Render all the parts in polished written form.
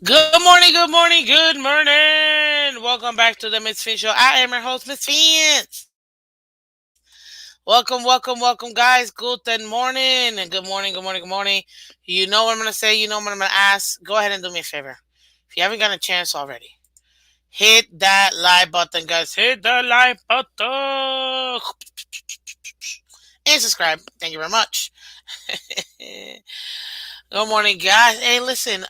Good morning, good morning, good morning. Welcome back to the Miss Fin Show. I am your host, Miss Fins. Welcome, welcome, welcome, guys. Good morning and good morning, good morning, good morning. You know what I'm gonna say. You know what I'm gonna ask. Go ahead and do me a favor. If you haven't got a chance already, hit that like button, guys. Hit the like button and subscribe. Thank you very much. Good morning, guys. Hey, listen.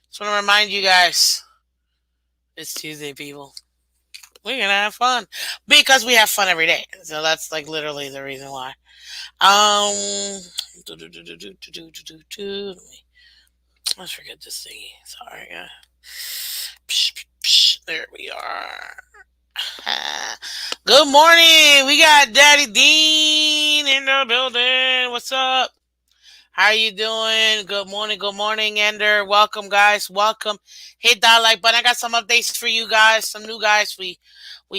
Just want to remind you guys, it's Tuesday, people. We're gonna have fun because we have fun every day. So that's like literally the reason why. Um, let's forget this thingy. Sorry. There we are. Good morning. We got Daddy Dean in the building. What's up? How you doing? Good morning, Ender. Welcome, guys. Welcome. Hit that like button. I got some updates for you guys. Some new guys. We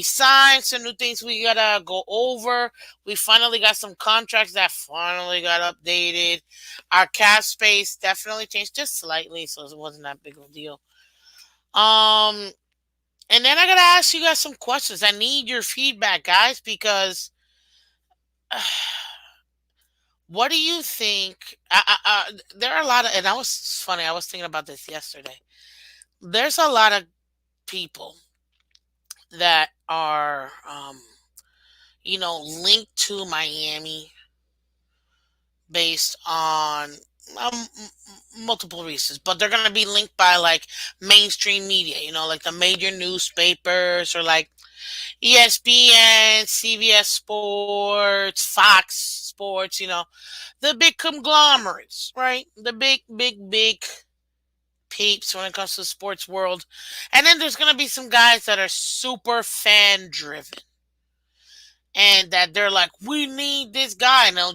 signed some new things we gotta go over. We finally got some contracts that finally got updated. Our cap space definitely changed just slightly, so it wasn't that big of a deal. Um, and then I gotta ask you guys some questions. I need your feedback, guys, because what do you think? There are a lot of, and I was it's funny. I was thinking about this yesterday. There's a lot of people that are, linked to Miami based on multiple reasons, but they're gonna be linked by like mainstream media. Like the major newspapers or like ESPN, CBS Sports, Fox Sports. The big conglomerates, right? The big peeps when it comes to the sports world. And then there's going to be some guys that are super fan driven and that they're like, we need this guy. And it'll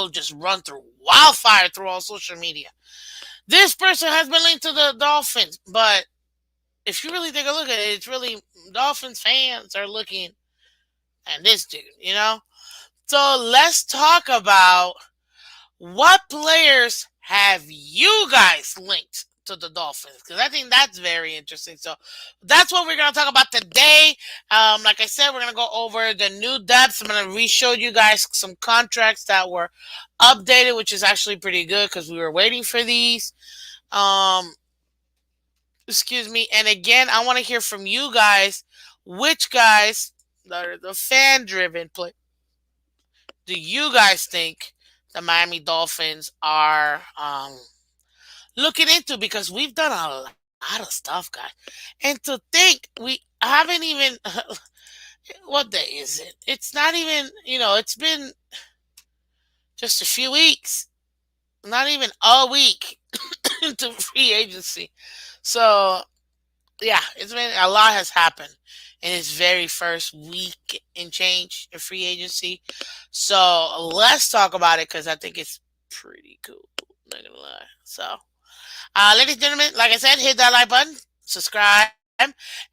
just run through wildfire through all social media. This person has been linked to the Dolphins, but if you really take a look at it, it's really Dolphins fans are looking at this dude. So let's talk about what players have you guys linked to the Dolphins? Because I think that's very interesting. So that's what we're going to talk about today. Like I said, we're going to go over the new depths. I'm going to re-show you guys some contracts that were updated, which is actually pretty good because we were waiting for these. Um, Excuse me. And again, I want to hear from you guys. Which guys, the fan-driven play, do you guys think the Miami Dolphins are looking into? Because we've done a lot of stuff, guys. And to think we haven't even what day is it? It's not even, it's been just a few weeks, not even a week into free agency. So yeah, it's been a lot has happened in its very first week and change in free agency. So let's talk about it because I think it's pretty cool. Not gonna lie. So, ladies and gentlemen, like I said, hit that like button, subscribe.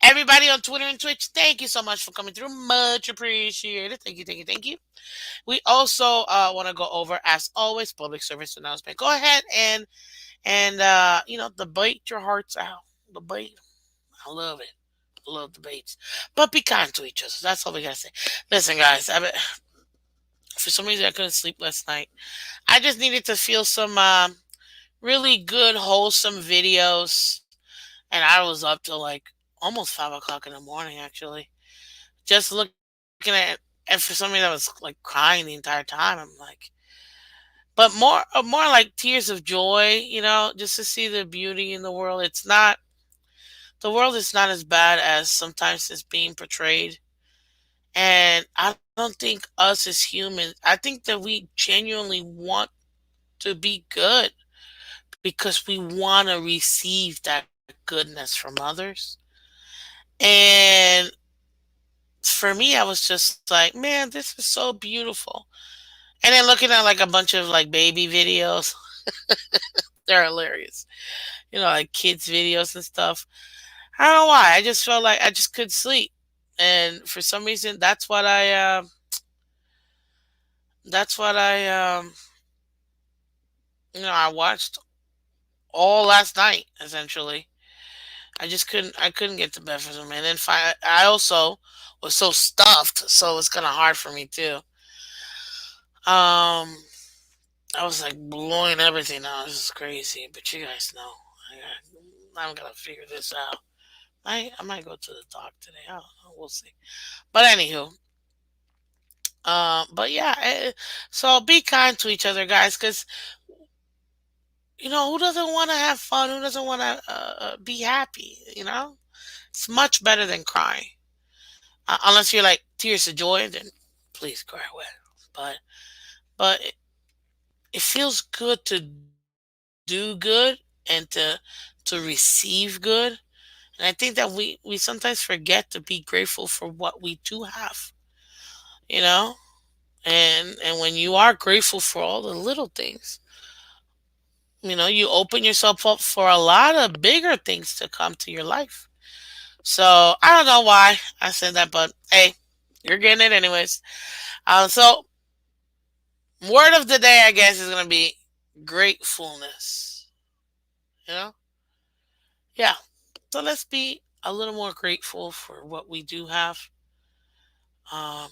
Everybody on Twitter and Twitch, thank you so much for coming through. Much appreciated. Thank you, thank you, thank you. We also want to go over, as always, public service announcement. Go ahead and debate your hearts out. Debate. I love it. I love debates. But be kind to each other. That's all we gotta say. Listen, guys. For some reason, I couldn't sleep last night. I just needed to feel some really good, wholesome videos, and I was up till like almost 5 o'clock in the morning, actually, just looking at. And for some reason, I was like crying the entire time. I'm like, but more like tears of joy, just to see the beauty in the world. The world is not as bad as sometimes it's being portrayed. And I don't think us as humans, I think that we genuinely want to be good because we want to receive that goodness from others. And for me, I was just like, man, this is so beautiful. And then looking at like a bunch of like baby videos, they're hilarious. Like kids videos and stuff. I don't know why. I just felt like I just couldn't sleep. And for some reason, that's what I I watched all last night. Essentially, I couldn't get to bed for some. And then I also was so stuffed, so it's kind of hard for me too. Um, I was like blowing everything out. This is crazy, but you guys know I'm gonna figure this out. I might go to the doc today. I don't know. We'll see. But anywho, but yeah. So be kind to each other, guys, because who doesn't want to have fun? Who doesn't want to be happy? It's much better than crying. Unless you're like tears of joy, then please cry away. But it feels good to do good and to receive good. And I think that we sometimes forget to be grateful for what we do have, you know? And when you are grateful for all the little things, you open yourself up for a lot of bigger things to come to your life. So I don't know why I said that, but hey, you're getting it anyways. So word of the day, I guess, is gonna be gratefulness. You know, yeah. So let's be a little more grateful for what we do have. Um,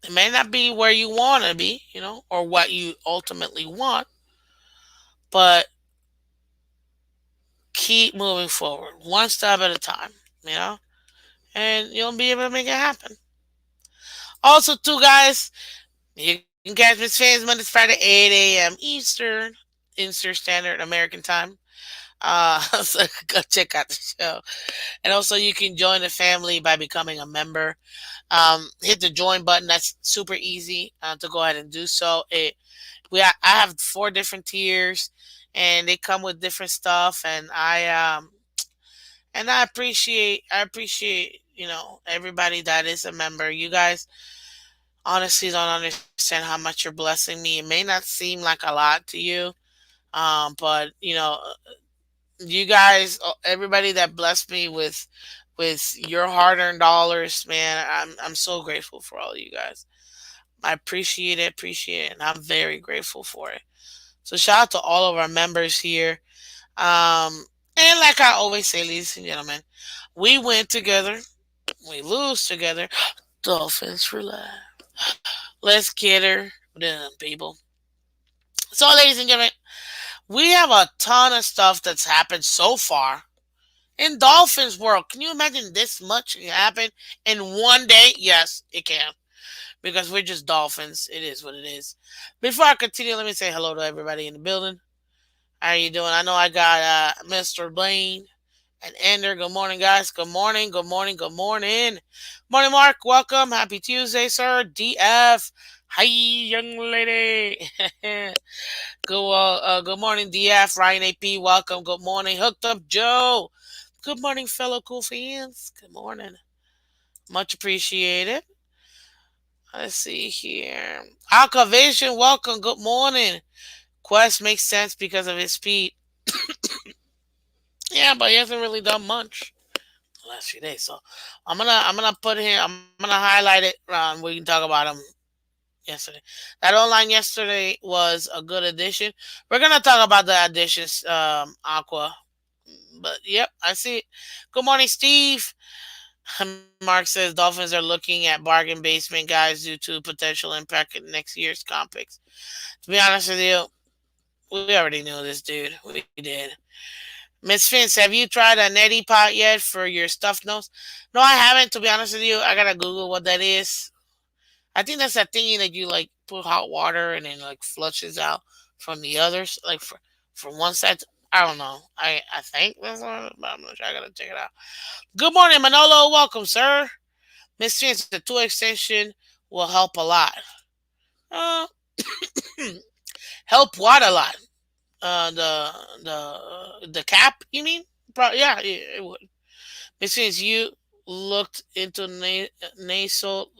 it may not be where you want to be, or what you ultimately want, but keep moving forward, one step at a time. You know, and you'll be able to make it happen. Also, too, guys, you can catch Miss Fans Monday to Friday, 8 a.m. Eastern Standard American Time. So go check out the show. And also, you can join the family by becoming a member. Hit the join button. That's super easy to go ahead and do so. I have 4 different tiers, and they come with different stuff. And I appreciate everybody that is a member. You guys honestly don't understand how much you're blessing me. It may not seem like a lot to you, but you guys, everybody that blessed me with your hard-earned dollars, man, I'm so grateful for all of you guys. I appreciate it, and I'm very grateful for it. So shout out to all of our members here. And like I always say, ladies and gentlemen, we win together, we lose together. Dolphins for life. Let's get her done, people. So, ladies and gentlemen, we have a ton of stuff that's happened so far in Dolphins world. Can you imagine this much happened in one day? Yes, it can. Because we're just Dolphins. It is what it is. Before I continue, let me say hello to everybody in the building. How are you doing? I know I got Mr. Blaine and Ender. Good morning, guys. Good morning. Good morning. Good morning. Morning, Mark. Welcome. Happy Tuesday, sir. DF. Hi, young lady. Good morning, DF. Ryan AP. Welcome. Good morning. Hooked up Joe. Good morning, fellow cool fans. Good morning. Much appreciated. Let's see here. Alcavision. Welcome. Good morning. Quest makes sense because of his speed. Yeah, but he hasn't really done much the last few days. So I'm gonna put here. I'm gonna highlight it. We can talk about him yesterday. That online yesterday was a good addition. We're gonna talk about the additions, Aqua. But yep, I see it. Good morning, Steve. Mark says Dolphins are looking at bargain basement guys due to potential impact in next year's comp picks. To be honest with you, we already knew this, dude. We did. Miss Finch, have you tried a neti pot yet for your stuffed nose? No, I haven't. To be honest with you, I gotta Google what that is. I think that's that thingy that you like put hot water and then like flushes out from the others, like from one side. I don't know. I think that's what, but I'm not sure. I gotta check it out. Good morning, Manolo. Welcome, sir. Miss Finch, the two extension will help a lot. Uh, help what a lot? The cap? You mean? Yeah, it would. Miss Finch, you looked into nasal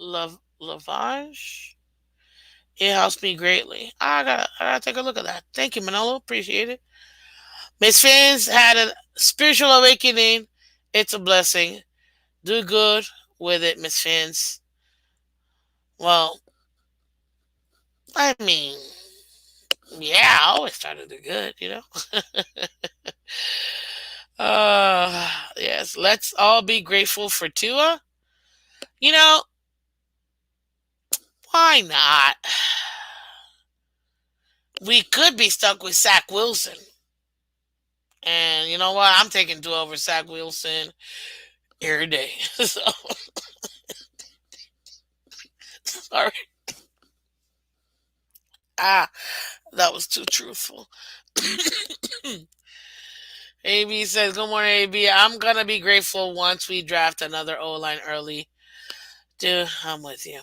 lavage. It helps me greatly. I gotta take a look at that. Thank you, Manolo. Appreciate it. Miss Fans had a spiritual awakening. It's a blessing. Do good with it, Miss Fans. Well, I mean, Yeah, I always try to do good, you know? Yes, let's all be grateful for Tua. You know, why not? We could be stuck with Zach Wilson. And you know what? I'm taking Tua over Zach Wilson every day. So, sorry. Ah, that was too truthful. AB says, good morning, AB. I'm going to be grateful once we draft another O line early. Dude, I'm with you.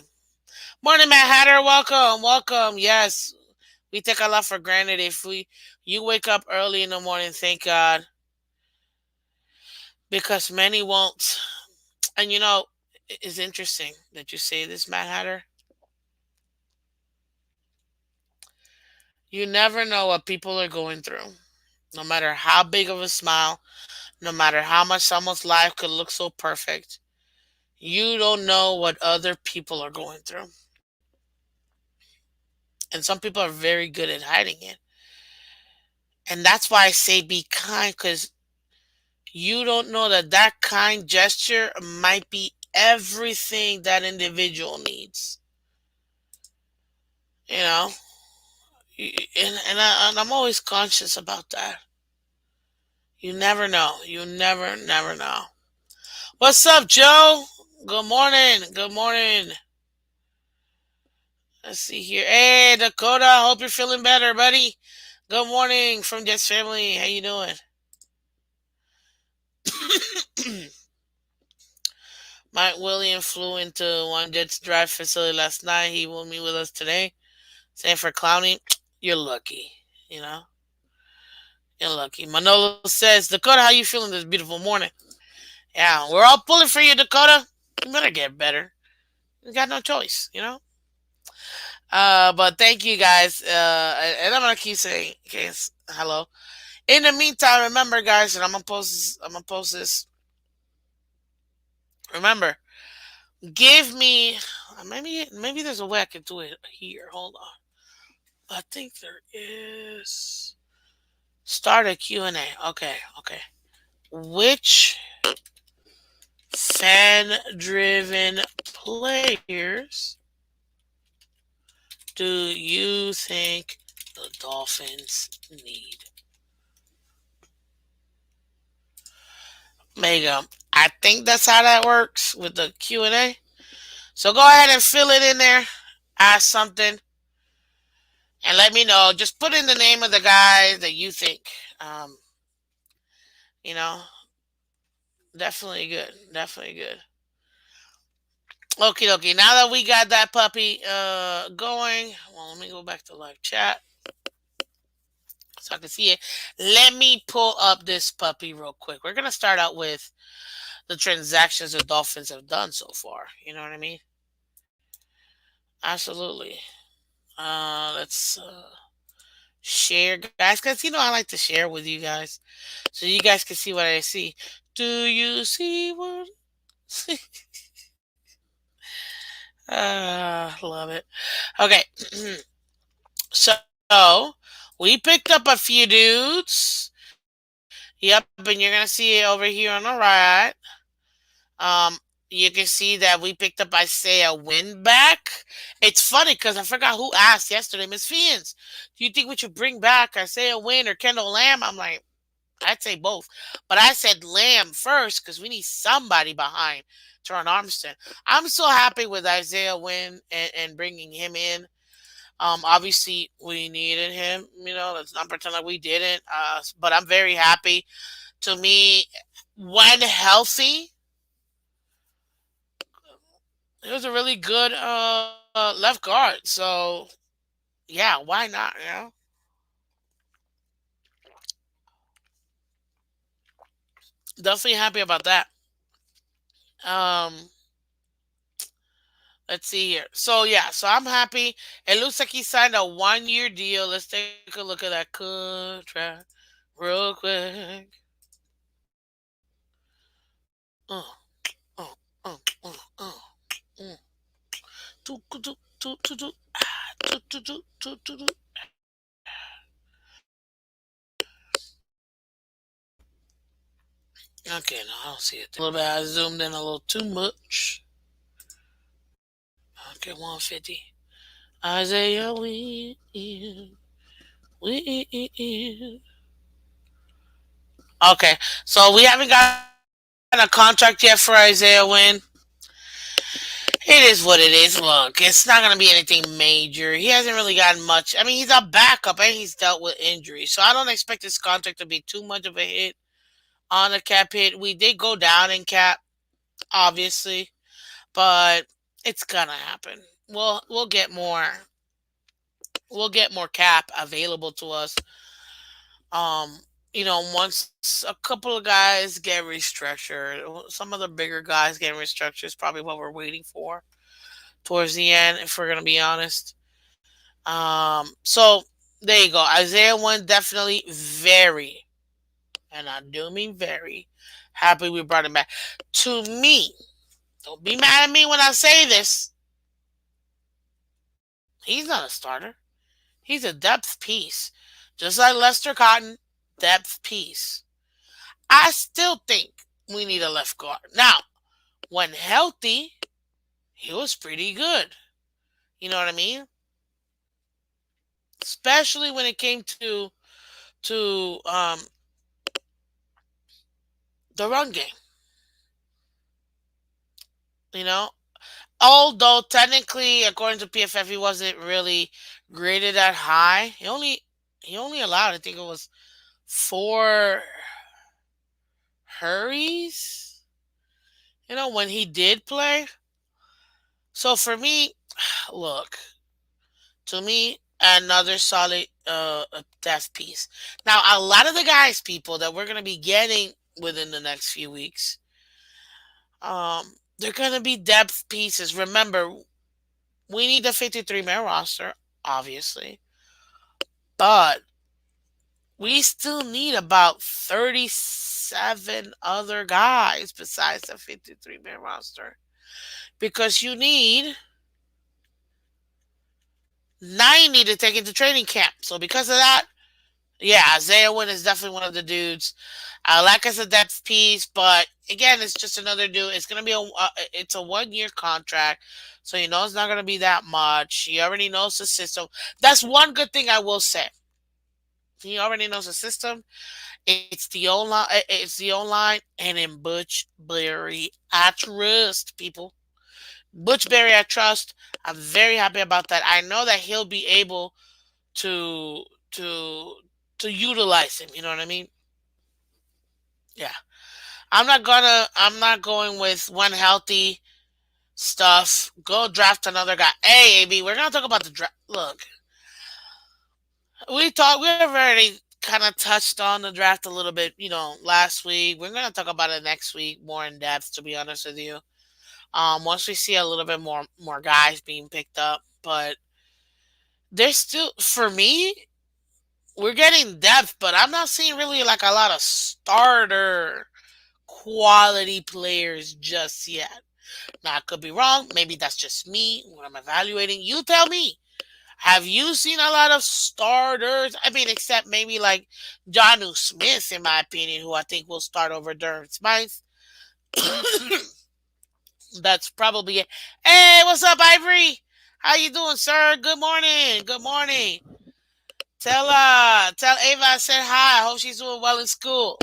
Morning, Matt Hatter. Welcome. Welcome. Yes, we take a lot for granted. If you wake up early in the morning, thank God, because many won't. And you know, it's interesting that you say this, Matt Hatter. You never know what people are going through. No matter how big of a smile, no matter how much someone's life could look so perfect, you don't know what other people are going through. And some people are very good at hiding it. And that's why I say be kind, because you don't know that that kind gesture might be everything that individual needs. You know, and I'm always conscious about that. You never know. You never know. What's up, Joe? Good morning. Good morning. Let's see here. Hey, Dakota. Hope you're feeling better, buddy. Good morning from Jets family. How you doing? Mike William flew into one Jets drive facility last night. He will meet with us today. Saying for clowning, you're lucky. You know, you're lucky. Manolo says, Dakota, how you feeling this beautiful morning? Yeah, we're all pulling for you, Dakota. You better get better. You got no choice, you know. But thank you guys. And I'm gonna keep saying, okay, hello. In the meantime, remember, guys, and I'm gonna post this. I'm gonna post this. Remember, give me. Maybe there's a way I can do it here. Hold on. I think there is. Start a Q&A. Okay, okay. Which fan-driven players do you think the Dolphins need? Mega. I think that's how that works with the Q&A. So go ahead and fill it in there. Ask something and let me know. Just put in the name of the guy that you think. Um, you know, definitely good. Definitely good. Okie dokie. Now that we got that puppy going, well, let me go back to live chat so I can see it. Let me pull up this puppy real quick. We're gonna start out with the transactions the Dolphins have done so far. You know what I mean? Absolutely. Let's share, guys, because you know I like to share with you guys, so you guys can see what I see. Do you see what? Love it. Okay, so we picked up a few dudes. Yep, and you're gonna see it over here on the right. Um, you can see that we picked up Isaiah Wynn back. It's funny because I forgot who asked yesterday, Miss Phins, do you think we should bring back Isaiah Wynn or Kendall Lamb? I'm like, I'd say both. But I said Lamb first because we need somebody behind Teron Armstead. I'm so happy with Isaiah Wynn and bringing him in. Obviously, we needed him. You know, let's not pretend like we didn't. But I'm very happy. To me, when healthy, it was a really good left guard. So yeah, why not? You know, definitely happy about that. Um, let's see here. So yeah, so I'm happy. It looks like he signed a 1 year deal. Let's take a look at that contract real quick. Uh, uh, uh, uh, uh, uh. Do, do, do, do, do, do, do, do, do, do, do. Okay, no, I don't see it. A little bit. I zoomed in a little too much. Okay, 150. Isaiah Win. Okay, so we haven't gotten a contract yet for Isaiah Win. It is what it is. Look, it's not going to be anything major. He hasn't really gotten much. I mean, he's a backup and he's dealt with injuries. So I don't expect his contract to be too much of a hit on the cap hit. We did go down in cap, obviously, but it's going to happen. We'll get more. We'll get more cap available to us. Um, once a couple of guys get restructured, some of the bigger guys getting restructured is probably what we're waiting for towards the end, if we're gonna be honest. So there you go. Isaiah one definitely very, and I do mean very, happy we brought him back. To me, don't be mad at me when I say this. He's not a starter. He's a depth piece, just like Lester Cotton, depth piece. I still think we need a left guard. Now, when healthy, he was pretty good. You know what I mean? Especially when it came to the run game. You know, although technically, according to PFF, he wasn't really graded that high. He only allowed, I think it was 4 hurries. When he did play. So for me, look, to me, another solid death piece. Now, a lot of the guys, people that we're gonna be getting within the next few weeks, they're gonna be depth pieces. Remember, we need the 53-man roster, obviously, but we still need about 37 other guys besides the 53-man roster because you need 90 to take into training camp. So because of that, yeah, Isaiah Wynn is definitely one of the dudes. I like as a depth piece, but again, it's just another dude. It's gonna be it's a 1 year contract, so it's not gonna be that much. He already knows the system. That's one good thing I will say. He already knows the system. It's the online. It's the online, and in Butch Berry, I trust people. Butch Berry, I trust. I'm very happy about that. I know that he'll be able to to to utilize him. You know what I mean? Yeah. I'm not going with one healthy stuff. Go draft another guy. Hey, AB, we're gonna talk about the draft. Look, we've already kind of touched on the draft a little bit, last week. We're gonna talk about it next week more in depth, to be honest with you. Once we see a little bit more guys being picked up, but there's still, for me, we're getting depth, but I'm not seeing really like a lot of starter quality players just yet. Now, I could be wrong. Maybe that's just me when I'm evaluating. You tell me. Have you seen a lot of starters? I mean, except maybe like Johnu Smith, in my opinion, who I think will start over Durham Smythe. That's probably it. Hey, what's up, Ivory? How you doing, sir? Good morning. Good morning. Tell Ava I said hi. I hope she's doing well in school.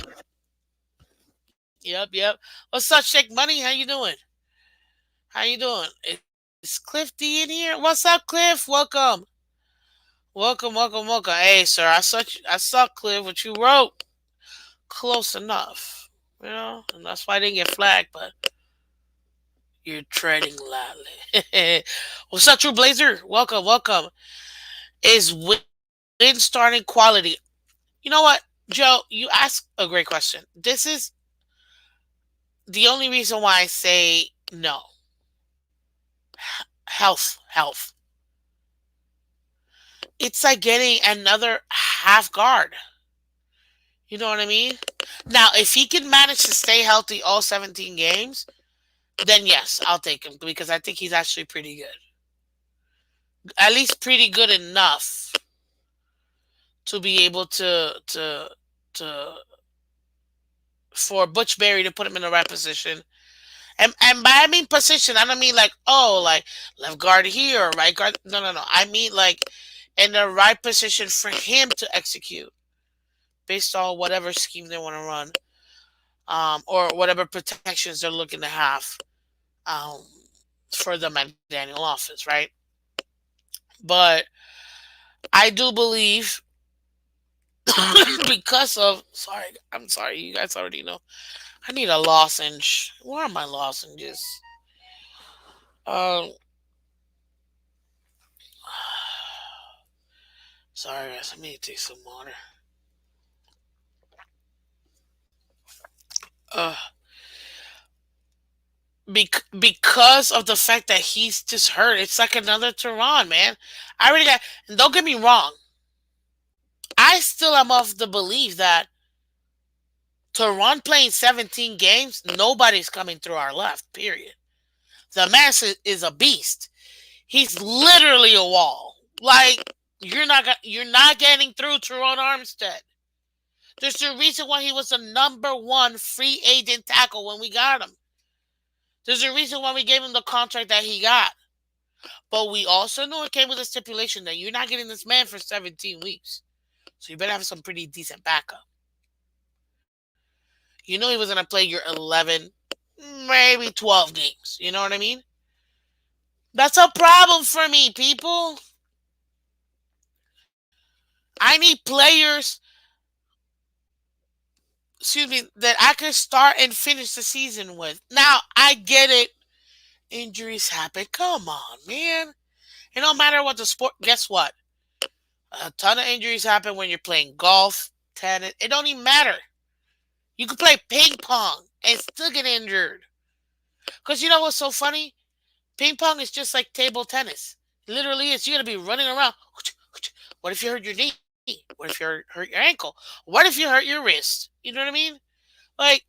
Yep, yep. What's up, Shake Money? How you doing? How you doing? Is Cliff D in here? What's up, Cliff? Welcome. Welcome. Hey, sir, I saw Cliff what you wrote. Close enough. And that's why I didn't get flagged, but you're treading lightly. What's up, True Blazer? Welcome. Is win starting quality? You know what, Joe? You asked a great question. This is the only reason why I say no. Health. It's like getting another half guard. You know what I mean? Now, if he can manage to stay healthy all 17 games, then yes, I'll take him because I think he's actually pretty good. At least pretty good enough to be able to for Butch Berry to put him in the right position. And by I mean position, I don't mean like, oh, like left guard here or right guard. No, no, no. I mean like in the right position for him to execute based on whatever scheme they want to run, or whatever protections they're looking to have, um, for the McDaniel offense, right? But I do believe because of sorry, I'm sorry, you guys already know. I need a lozenge. Where are my lozenges? Um, sorry guys, I need to take some water. Uh, because of the fact that he's just hurt, it's like another Tehran, man. I already got. And don't get me wrong, I still am of the belief that Tehran playing 17 games, nobody's coming through our left. Period. The man is a beast. He's literally a wall. Like you're not getting through Teron Armstead. There's a reason why he was the number 1 free agent tackle when we got him. There's a reason why we gave him the contract that he got. But we also know it came with a stipulation that you're not getting this man for 17 weeks. So you better have some pretty decent backup. You know he was going to play your 11, maybe 12 games. You know what I mean? That's a problem for me, people. I need players, excuse me, that I can start and finish the season with. Now, I get it. Injuries happen. Come on, man. It don't matter what the sport. Guess what? A ton of injuries happen when you're playing golf, tennis. It don't even matter. You can play ping pong and still get injured. Because you know what's so funny? Ping pong is just like table tennis. It literally is. You're going to be running around. What if you hurt your knee? What if you hurt your ankle? What if you hurt your wrist? You know what I mean? Like,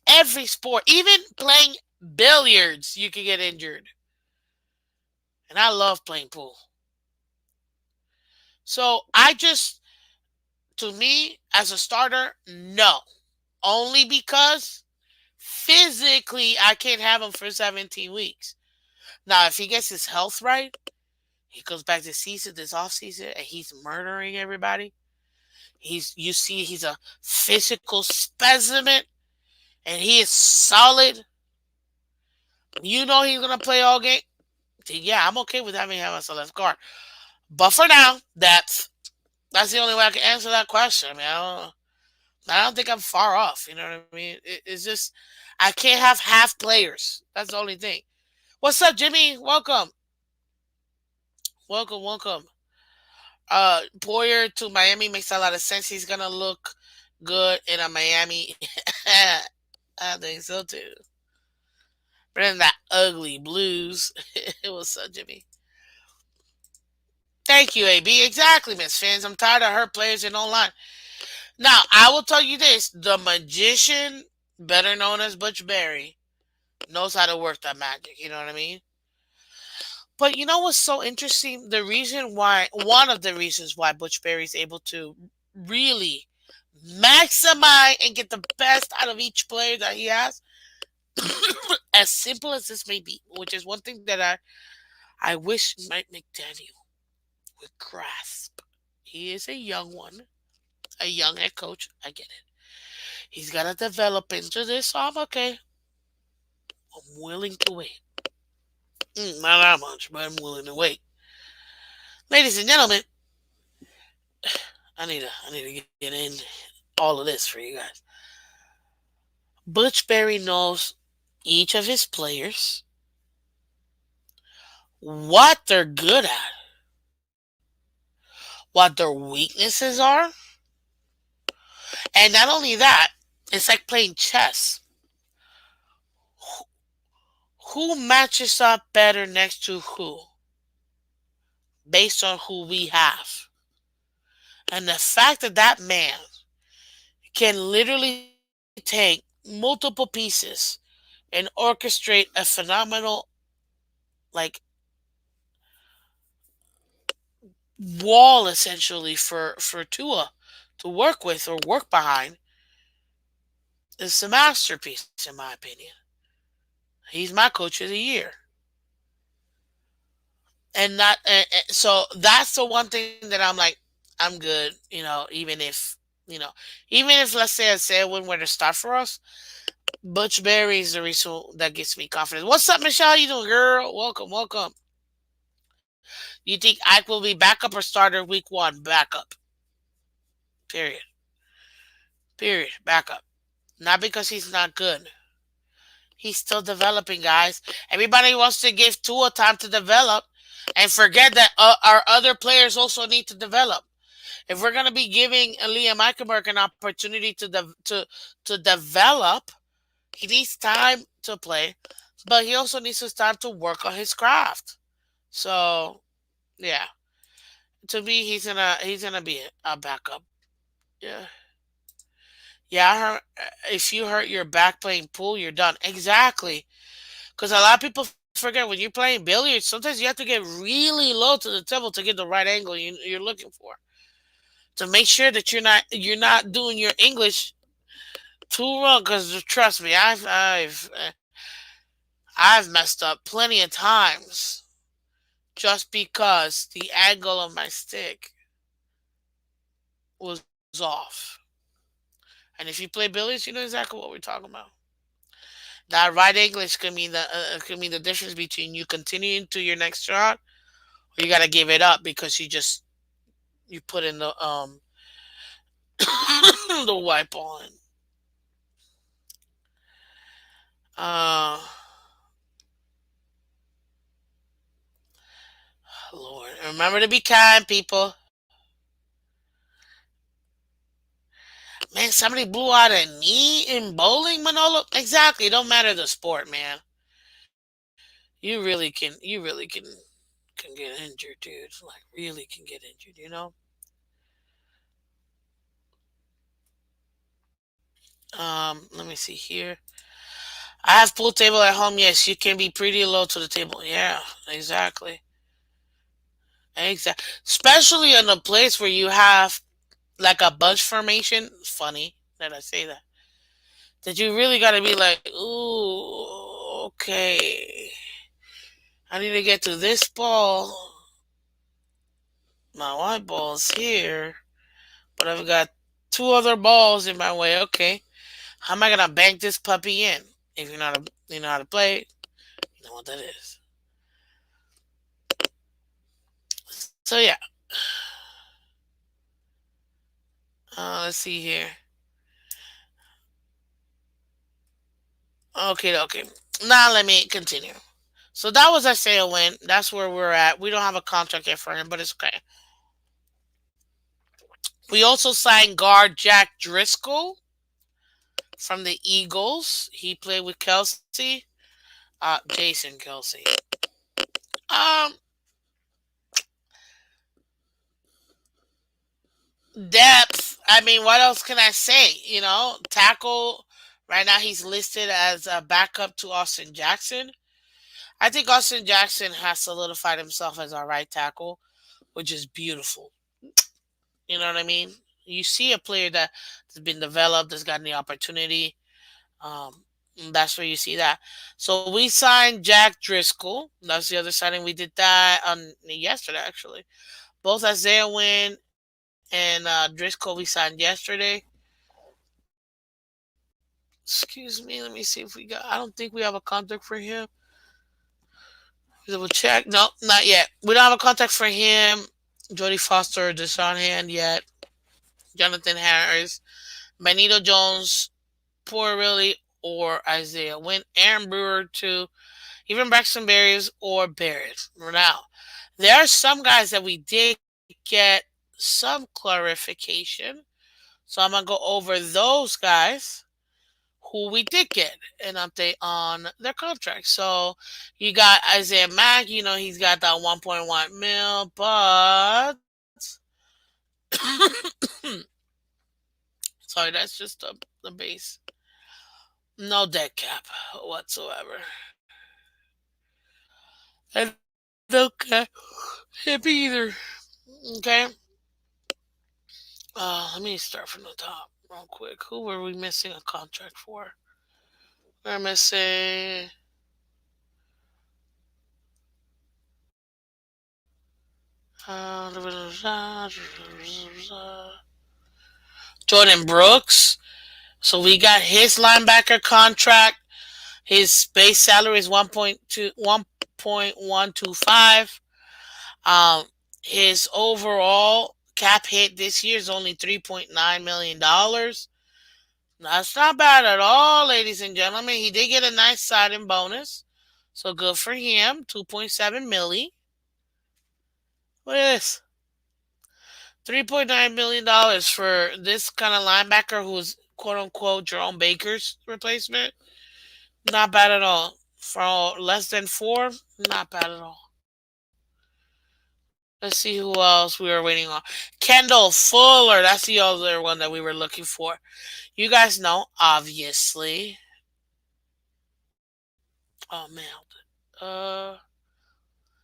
every sport, even playing billiards, you can get injured. And I love playing pool. So I just, to me, as a starter, no. Only because physically I can't have him for 17 weeks. Now, if he gets his health right, he goes back to season, this off season, and he's murdering everybody. You see, he's a physical specimen, and he is solid. You know he's gonna play all game. Yeah, I'm okay with having him as a left guard. But for now, that's the only way I can answer that question. I mean, I don't think I'm far off. You know what I mean? It's just I can't have half players. That's the only thing. What's up, Jimmy? Welcome, welcome, welcome. Poyer to Miami makes a lot of sense. He's gonna look good in a Miami. I think so too. But in that ugly blues, it was so Jimmy. Thank you, AB. Exactly, Miss Phins. I'm tired of hurt players in online. Now, I will tell you this: the magician, better known as Butch Berry, knows how to work that magic. You know what I mean? But you know what's so interesting? One of the reasons why Butch Berry is able to really maximize and get the best out of each player that he has, as simple as this may be, which is one thing that I wish Mike McDaniel would grasp. He is a young one, a young head coach. I get it. He's got to develop into this, so I'm okay. I'm willing to wait. Not that much, but I'm willing to wait. Ladies and gentlemen, I need to get in all of this for you guys. Butch Berry knows each of his players, what they're good at, what their weaknesses are, and not only that, it's like playing chess. Who matches up better next to who based on who we have? And the fact that that man can literally take multiple pieces and orchestrate a phenomenal, like, wall essentially for Tua to work with or work behind It's a masterpiece, in my opinion. He's my coach of the year. And not so that's the one thing that I'm like, I'm good, even if even if, let's say, I say when were to start for us, Butch Berry is the reason that gets me confidence. What's up, Michelle? You doing, girl? Welcome, welcome. You think Ike will be backup or starter week one? Backup. Period. Period. Backup. Not because he's not good. He's still developing, guys. Everybody wants to give Tua time to develop and forget that our other players also need to develop. If we're gonna be giving Liam Eichenberg an opportunity to develop, he needs time to play, but he also needs his time to work on his craft. So yeah, to me, he's gonna be a backup. Yeah, yeah. If you hurt your back playing pool, you're done. Exactly, because a lot of people forget when you're playing billiards. Sometimes you have to get really low to the table to get the right angle you're looking for, to make sure that you're not doing your English too wrong. Because trust me, I've messed up plenty of times just because the angle of my stick was off. And if you play billiards, you know exactly what we're talking about. That right English could mean the difference between you continuing to your next shot, or you gotta give it up because you put in the the white ball in. Uh, Lord, remember to be kind, people. Man, somebody blew out a knee in bowling, Manolo. Exactly. It don't matter the sport, man. You really can get injured, dude. Like really can get injured. Let me see here. I have pool table at home. Yes, you can be pretty low to the table. Yeah, exactly. Exactly. Especially in a place where you have like a bunch formation. Funny that I say that. That you really got to be like, ooh, okay. I need to get to this ball. My white ball's here, but I've got two other balls in my way. Okay, how am I gonna bank this puppy in? If you know how to play, you know what that is. So yeah, let's see here. Okay, okay. Now let me continue. So that was Isaiah Wynn. That's where we're at. We don't have a contract yet for him, but it's okay. We also signed guard Jack Driscoll from the Eagles. He played with Kelsey. Jason Kelsey. Um, Depth. I mean, what else can I say? Tackle. Right now, he's listed as a backup to Austin Jackson. I think Austin Jackson has solidified himself as our right tackle, which is beautiful. You know what I mean? You see a player that has been developed, has gotten the opportunity. That's where you see that. So we signed Jack Driscoll. That's the other signing. We did that on yesterday, actually. Both Isaiah Wynn and Driscoll we signed yesterday. Excuse me, let me see if we got. I don't think we have a contact for him. Double check. No, not yet. We don't have a contact for him. Jody Foster, Deshaun Hand yet. Jonathan Harris, Benito Jones, Poor Willie, or Isaiah Wynn, Aaron Brewer too. Even Braxton Berries or Barrett. Now, there are some guys that we did get some clarification. So I'm gonna go over those guys who we did get an update on their contract. So you got Isaiah Mack, he's got that 1.1 mil, but sorry, that's just the base. No dead cap whatsoever. And okay, hip either. Okay. Let me start from the top. real quick. Who were we missing a contract for? We're missing Jordan Brooks. So we got his linebacker contract. His base salary is 1.125. Um, his overall cap hit this year is only $3.9 million. That's not bad at all, ladies and gentlemen. He did get a nice signing bonus, so good for him. 2.7 milli. What is this? $3.9 million for this kind of linebacker who's quote unquote Jerome Baker's replacement. Not bad at all. For less than four, not bad at all. Let's see who else we were waiting on. Kendall Fuller. That's the other one that we were looking for. You guys know, obviously. Oh man. Uh,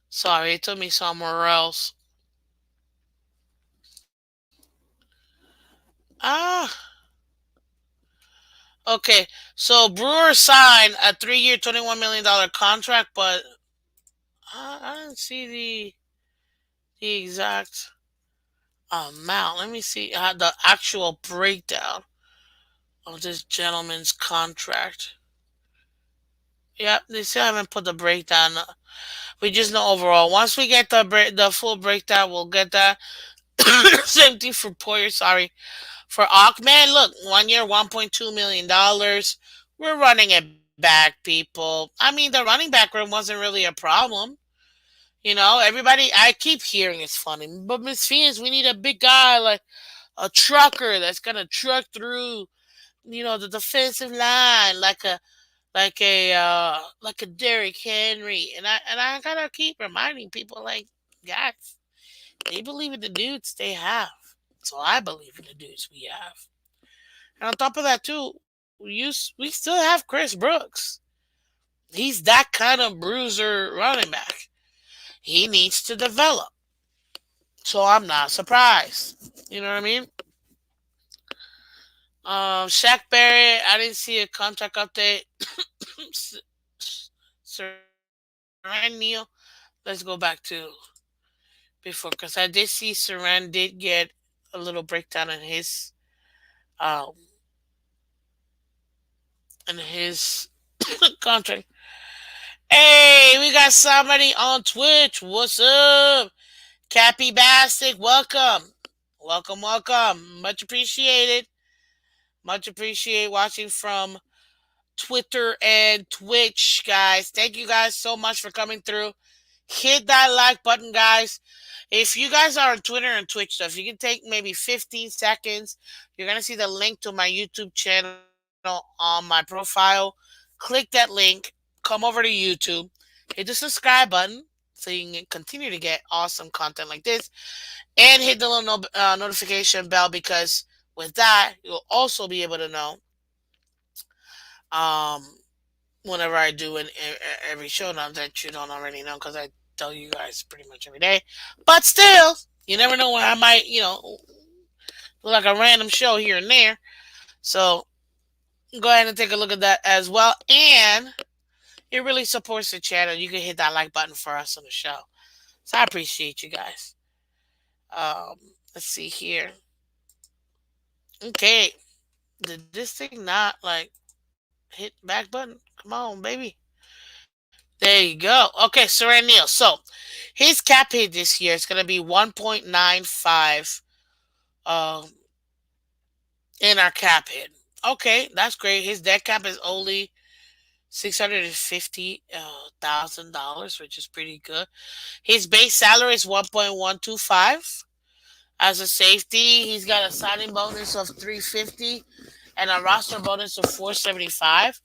Sorry, it took me somewhere else. Ah, okay. So Brewer signed a 3-year, $21 million contract, but I didn't see the exact amount. Let me see the actual breakdown of this gentleman's contract. Yep, they still haven't put the breakdown. We just know overall. Once we get the full breakdown, we'll get that. Same thing for Poyer. Sorry for Ackman. Look, 1 year, $1.2 million. We're running it back, people. I mean, the running back room wasn't really a problem. Everybody. I keep hearing it's funny, but Miss Phins, we need a big guy like a trucker that's gonna truck through. The defensive line like a Derrick Henry, and I gotta keep reminding people like, guys, they believe in the dudes they have, so I believe in the dudes we have, and on top of that too, we still have Chris Brooks. He's that kind of bruiser running back. He needs to develop, so I'm not surprised. You know what I mean? Shaq Barrett, I didn't see a contract update. Saran Neal, let's go back to before because I did see Saran did get a little breakdown um in his contract. Hey, we got somebody on Twitch. What's up? Cappy Bastic, welcome. Welcome, welcome. Much appreciated. Much appreciate watching from Twitter and Twitch, guys. Thank you guys so much for coming through. Hit that like button, guys. If you guys are on Twitter and Twitch stuff, you can take maybe 15 seconds. You're going to see the link to my YouTube channel on my profile. Click that link. Come over to YouTube. Hit the subscribe button so you can continue to get awesome content like this. And hit the little notification bell because with that, you'll also be able to know um, whenever I do every show. Now that you don't already know because I tell you guys pretty much every day. But still, you never know when I might, look like a random show here and there. So go ahead and take a look at that as well. And it really supports the channel. You can hit that like button for us on the show. So I appreciate you guys. Um, let's see here. Okay. Did this thing not like hit back button? Come on, baby. There you go. Okay, Saran Neal. So his cap hit this year is going to be 1.95 um, in our cap hit. Okay, that's great. His dead cap is only $650,000, which is pretty good. His base salary is 1.125. As a safety, he's got a signing bonus of 350 and a roster bonus of 475.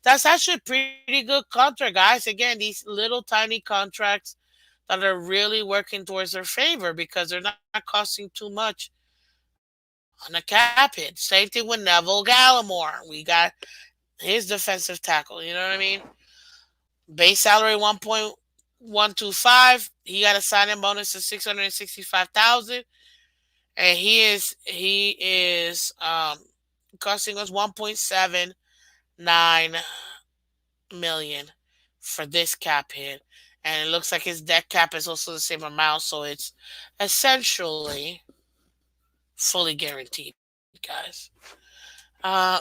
That's actually a pretty good contract, guys. Again, these little tiny contracts that are really working towards their favor because they're not costing too much on a cap hit. Same thing with Neville Gallimore. We got his defensive tackle. You know what I mean? Base salary 1.125. He got a signing bonus of 665,000, and he is costing us 1.79 million for this cap hit. And it looks like his debt cap is also the same amount, so it's essentially fully guaranteed, guys. Uh,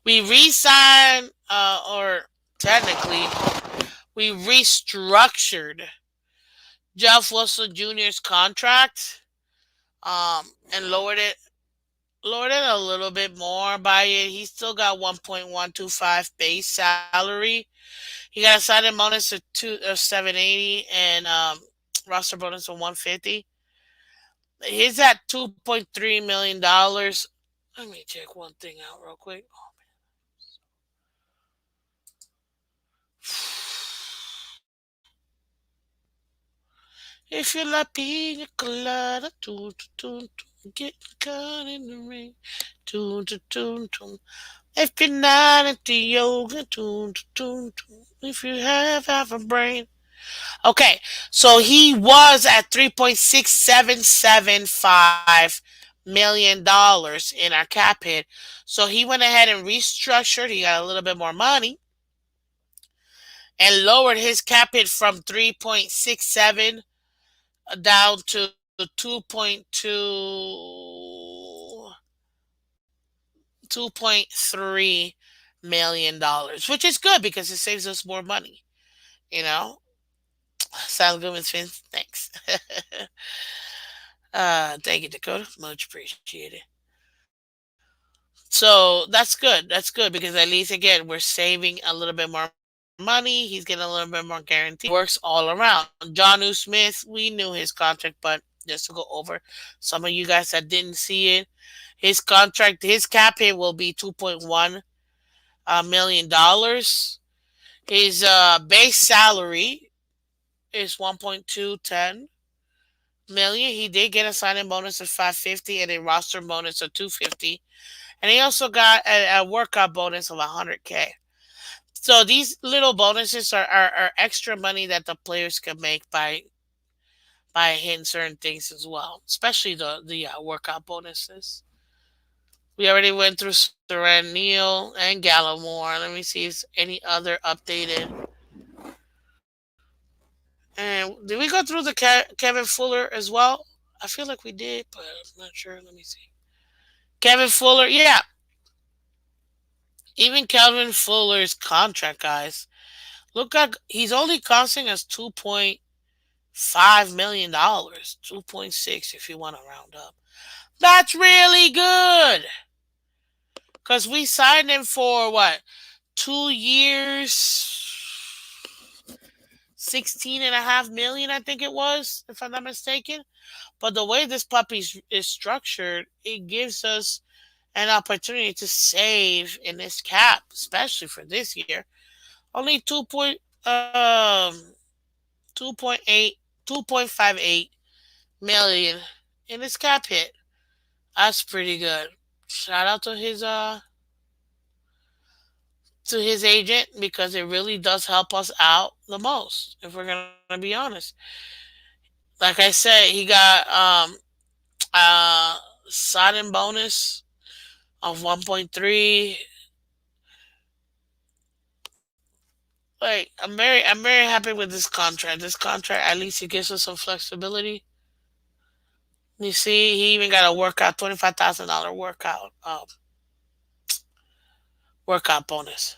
we re-signed, or technically, we restructured Jeff Wilson Jr.'s contract, and lowered it a little bit more by it. He still got 1.125 base salary. He got a signing bonus of 780 and roster bonus of 150. He's at $2.3 million. Let me check one thing out real quick. Oh, if you like pina colada, get caught in the rain. Toon, toon, toon, toon. If you're not into yoga, if you have half a brain. Okay, so he was at $3.6775 million in our cap hit. So he went ahead and restructured. He got a little bit more money and lowered his cap hit from 3.67 down to 2.3 million dollars, which is good because it saves us more money. You know, sound good, Miss Phins? Thanks. Thank you, Dakota. Much appreciated. So that's good because at least again we're saving a little bit more money. He's getting a little bit more guarantee. Works all around. John Smith, we knew his contract, but just to go over some of you guys that didn't see it, his cap hit will be $2.1 million. His base salary is 1.210 million. He did get a signing bonus of 550 and a roster bonus of 250, and he also got a workout bonus of 100K. So these little bonuses are extra money that the players can make by hitting certain things as well, especially the workout bonuses. We already went through Saran Neal and Gallimore. Let me see if any other updated. And did we go through the Kevin Fuller as well? I feel like we did, but I'm not sure. Let me see. Kevin Fuller, yeah. Even Kevin Fuller's contract, guys. Look at he's only costing us $2.5 million, 2.6 if you want to round up. That's really good. Cause we signed him for what, 2 years, 16.5 million, I think it was, if I'm not mistaken. But the way this puppy is structured, it gives us an opportunity to save in this cap, especially for this year. Only 2.8, 2.58 million in his cap hit. That's pretty good. Shout out to his agent because it really does help us out the most. If we're gonna be honest, like I said, he got uh signing bonus of 1.3. Like I'm very happy with this contract. This contract at least it gives us some flexibility. You see, he even got a $25,000 workout bonus.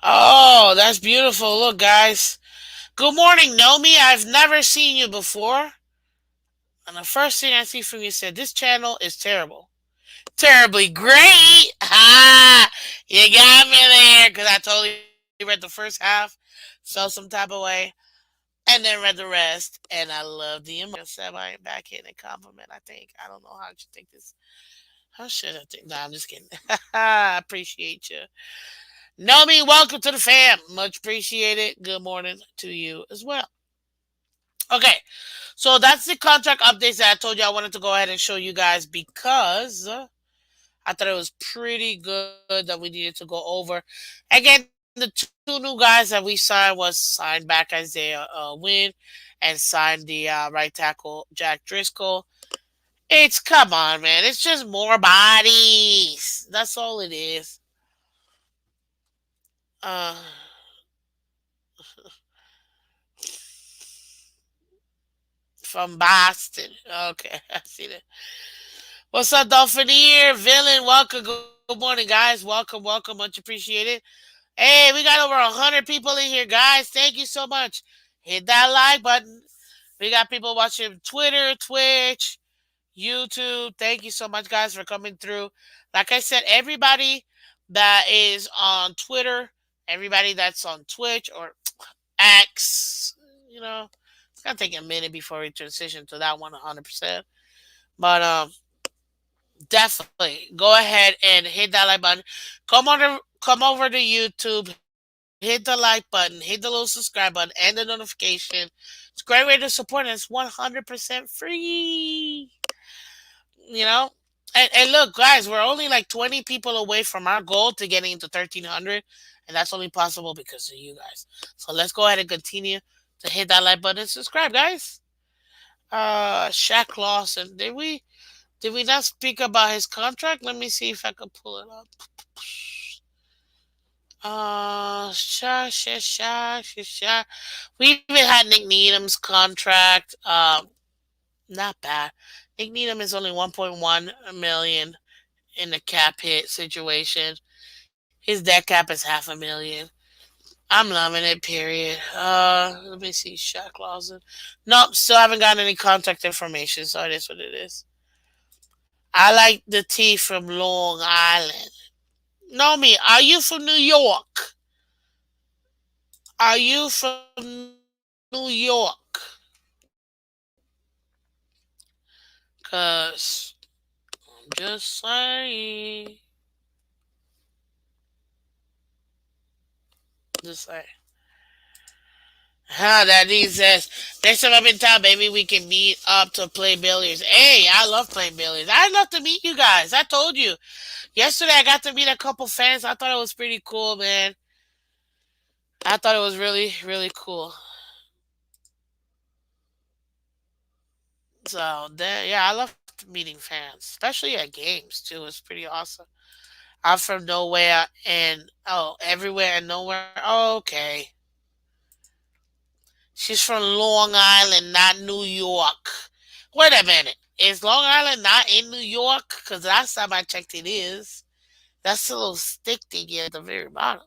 Oh, that's beautiful. Look, guys. Good morning, Nomi. I've never seen you before. And the first thing I see from you said, this channel is terrible. Terribly great. Ha! You got me there because I totally read the first half, felt some type of way, and then read the rest. And I love the emoji. Semi backhand compliment, I think. I don't know how you think this. How should I think? Nah, I'm just kidding. I appreciate you. Nomi, welcome to the fam. Much appreciated. Good morning to you as well. Okay, so that's the contract updates that I told you I wanted to go ahead and show you guys because I thought it was pretty good that we needed to go over. Again, the two new guys that we signed was signed back Isaiah Wynn and signed the right tackle Jack Driscoll. It's come on, man. It's just more bodies. That's all it is. Uh, from Boston. Okay, I see that. What's up, Dolphinier? Villain, welcome. Good morning, guys. Welcome. Much appreciated. Hey, we got over 100 people in here, guys. Thank you so much. Hit that like button. We got people watching Twitter, Twitch, YouTube. Thank you so much, guys, for coming through. Like I said, everybody that is on Twitter, everybody that's on Twitch or X, you know, it's gonna take a minute before we transition to that one 100%. But definitely go ahead and hit that like button. Come over to YouTube, hit the like button, hit the little subscribe button, and the notification. It's a great way to support us. 100% free. You know? And look, guys, we're only like 20 people away from our goal to getting into 1,300. And that's only possible because of you guys. So let's go ahead and continue to hit that like button and subscribe, guys. Shaq Lawson. Did we not speak about his contract? Let me see if I can pull it up. Sha. We even had Nick Needham's contract. Not bad. Nick Needham is only 1.1 million in the cap hit situation. His dead cap is half a million. I'm loving it. Period. Let me see. Shaq Lawson. Nope. Still haven't gotten any contact information. So it is what it is. I like the tea from Long Island. Nomi, are you from New York? Are you from New York? Cause I'm just saying. Just saying. That he says, next time I'm in town, baby, we can meet up to play billiards. Hey, I love playing billiards. I'd love to meet you guys. I told you. Yesterday, I got to meet a couple fans. I thought it was pretty cool, man. I thought it was really, really cool. So, yeah, I love meeting fans, especially at games, too. It's pretty awesome. I'm from nowhere and, everywhere and nowhere. Oh, okay. She's from Long Island, not New York. Wait a minute. Is Long Island not in New York? Because last time I checked, it is. That's the little stick thingy at the very bottom.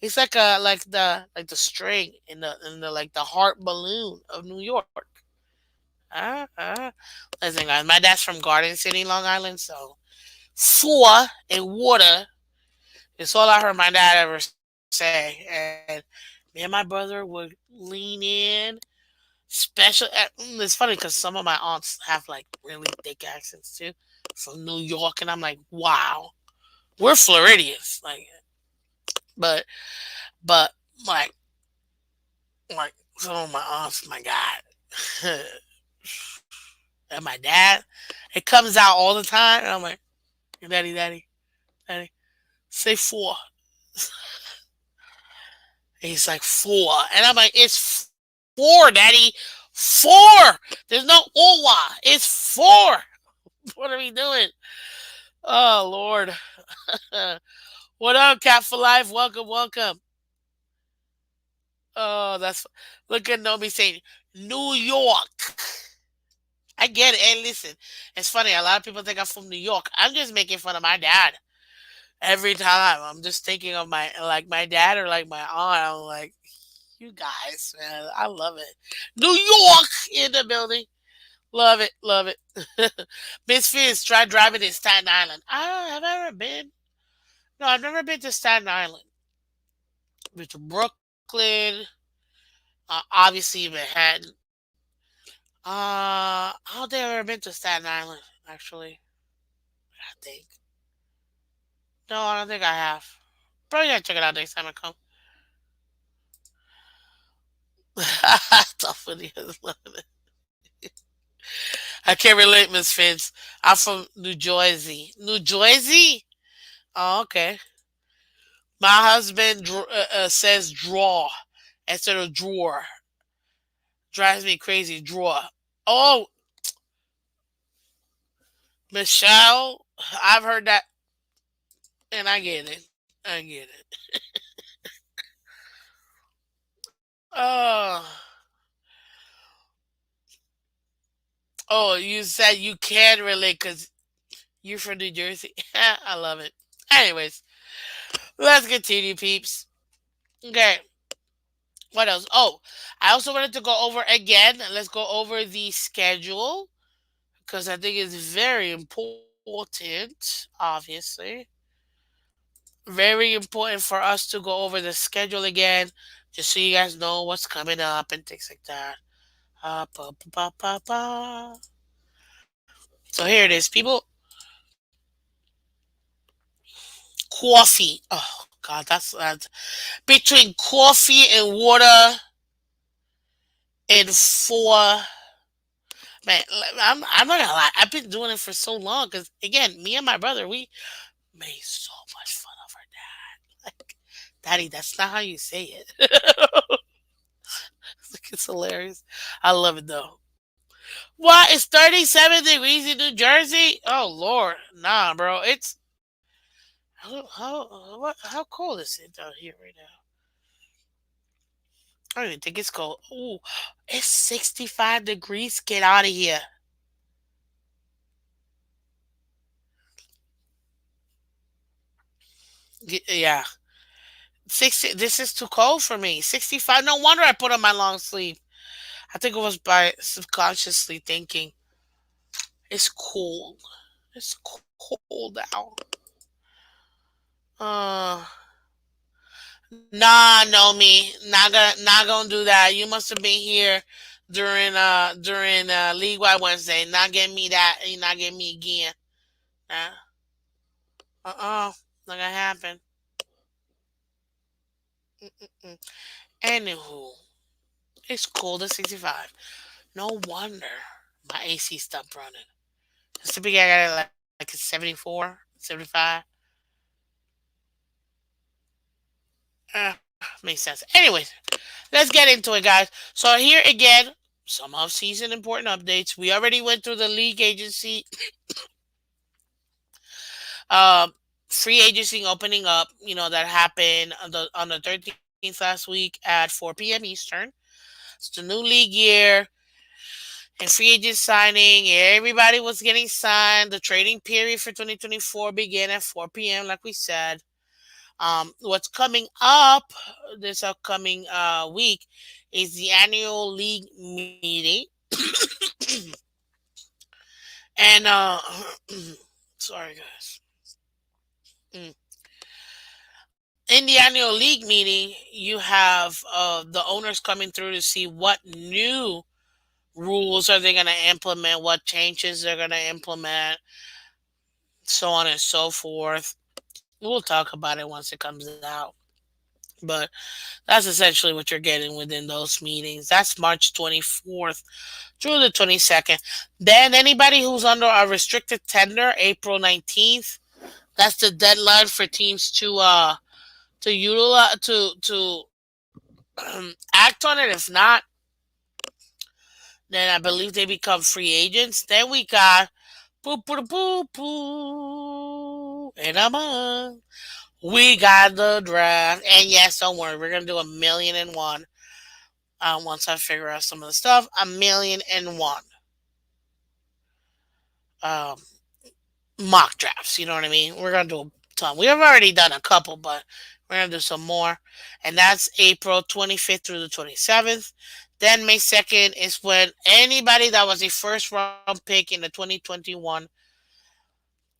It's like the string in the like the heart balloon of New York. Uh, uh. Listen, guys, my dad's from Garden City, Long Island, so four and water is all I heard my dad ever say. And me and my brother would lean in. Special. It's funny because some of my aunts have like really thick accents too, from New York, and I'm like, wow, we're Floridians, like, but but like some of my aunts, my God, and my dad, it comes out all the time, and I'm like, daddy, say four. And he's like four, and I'm like, it's four, daddy, four. There's no owa, it's four. What are we doing? Oh Lord. What up, Cat for Life? Welcome. Oh, that's look at Nomi saying New York. I get it. Hey, listen, it's funny. A lot of people think I'm from New York. I'm just making fun of my dad every time. I'm just thinking of my dad or like my aunt. I'm like, you guys, man, I love it. New York in the building. Love it. Miss Fizz, try driving in Staten Island. I have I ever been. No, I've never been to Staten Island. Been to Brooklyn, obviously Manhattan. I don't think I've ever been to Staten Island. Actually, I think no, I don't think I have. Probably gotta check it out next time I come. Tough with you. I can't relate, Miss Fitz. I'm from New Jersey. New Jersey? Oh, okay. My husband says draw instead of drawer. Drives me crazy. Draw. Oh, Michelle, I've heard that, and I get it. I get it. Oh, oh, you said you can relate because you're from New Jersey. I love it. Anyways, let's continue, peeps. Okay, what else? Oh, I also wanted to go over again. Let's go over the schedule because I think it's very important, obviously. Very important for us to go over the schedule again, just so you guys know what's coming up and things like that. Ba, ba, ba, ba. So here it is, people. Coffee. Oh God, that's between coffee and water and four. Man, I'm not gonna lie. I've been doing it for so long because again, me and my brother, we made so much fun of our dad. Like, Daddy, that's not how you say it. It's hilarious. I love it though. What? It's 37 degrees in New Jersey? Oh Lord, nah, bro. It's how cold is it down here right now? I don't even think it's cold. Ooh, it's 65 degrees. Get out of here. Yeah, 60. This is too cold for me. 65. No wonder I put on my long sleeve. I think it was by subconsciously thinking it's cold. It's cold out. Uh, Nah, no me. Not gonna do that. You must have been here during League Wide Wednesday. Not getting me that. You not getting me again. Nah. Uh-uh. Not gonna happen. Mm-mm. Anywho, it's cold at 65. No wonder my AC stopped running. It's typically I got it like a 74, 75. Makes sense. Anyways, let's get into it, guys. So here again, some off-season important updates. We already went through the league agency uh, free agency opening up, that happened on the 13th last week at 4 p.m. Eastern. It's the new league year and free agent signing. Everybody was getting signed. The trading period for 2024 began at 4 p.m. Like we said. What's coming up this upcoming week is the annual league meeting, and sorry guys. Mm. In the annual league meeting, you have the owners coming through to see what new rules are they going to implement, what changes they're going to implement, so on and so forth. We'll talk about it once it comes out. But that's essentially what you're getting within those meetings. That's March 24th through the 22nd. Then anybody who's under a restricted tender, April 19th, that's the deadline for teams to utilize to act on it. If not, then I believe they become free agents. Then we got boo boo boo boo and I'm on. We got the draft, and yes, don't worry, we're gonna do 1,000,001. Once I figure out some of the stuff, 1,000,001 um, mock drafts. You know what I mean? We're gonna do a ton. We have already done a couple, but we're gonna do some more, and that's April 25th through the 27th. Then May 2nd is when anybody that was a first round pick in the 2021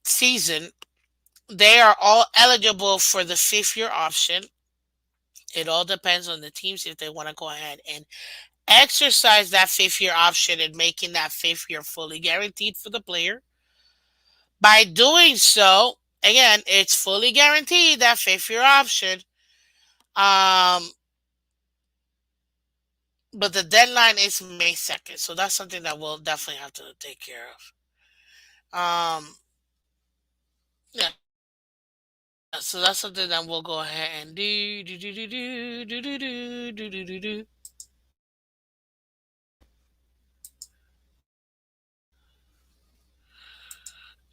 season, they are all eligible for the 5th year option. It all depends on the teams if they want to go ahead and exercise that 5th year option and making that 5th year fully guaranteed for the player. By doing so, again, it's fully guaranteed that 5th year option. Um, but the deadline is May 2nd, so that's something that we'll definitely have to take care of. Yeah, So that's something that we'll go ahead and do. Do do do do do do do do do do do.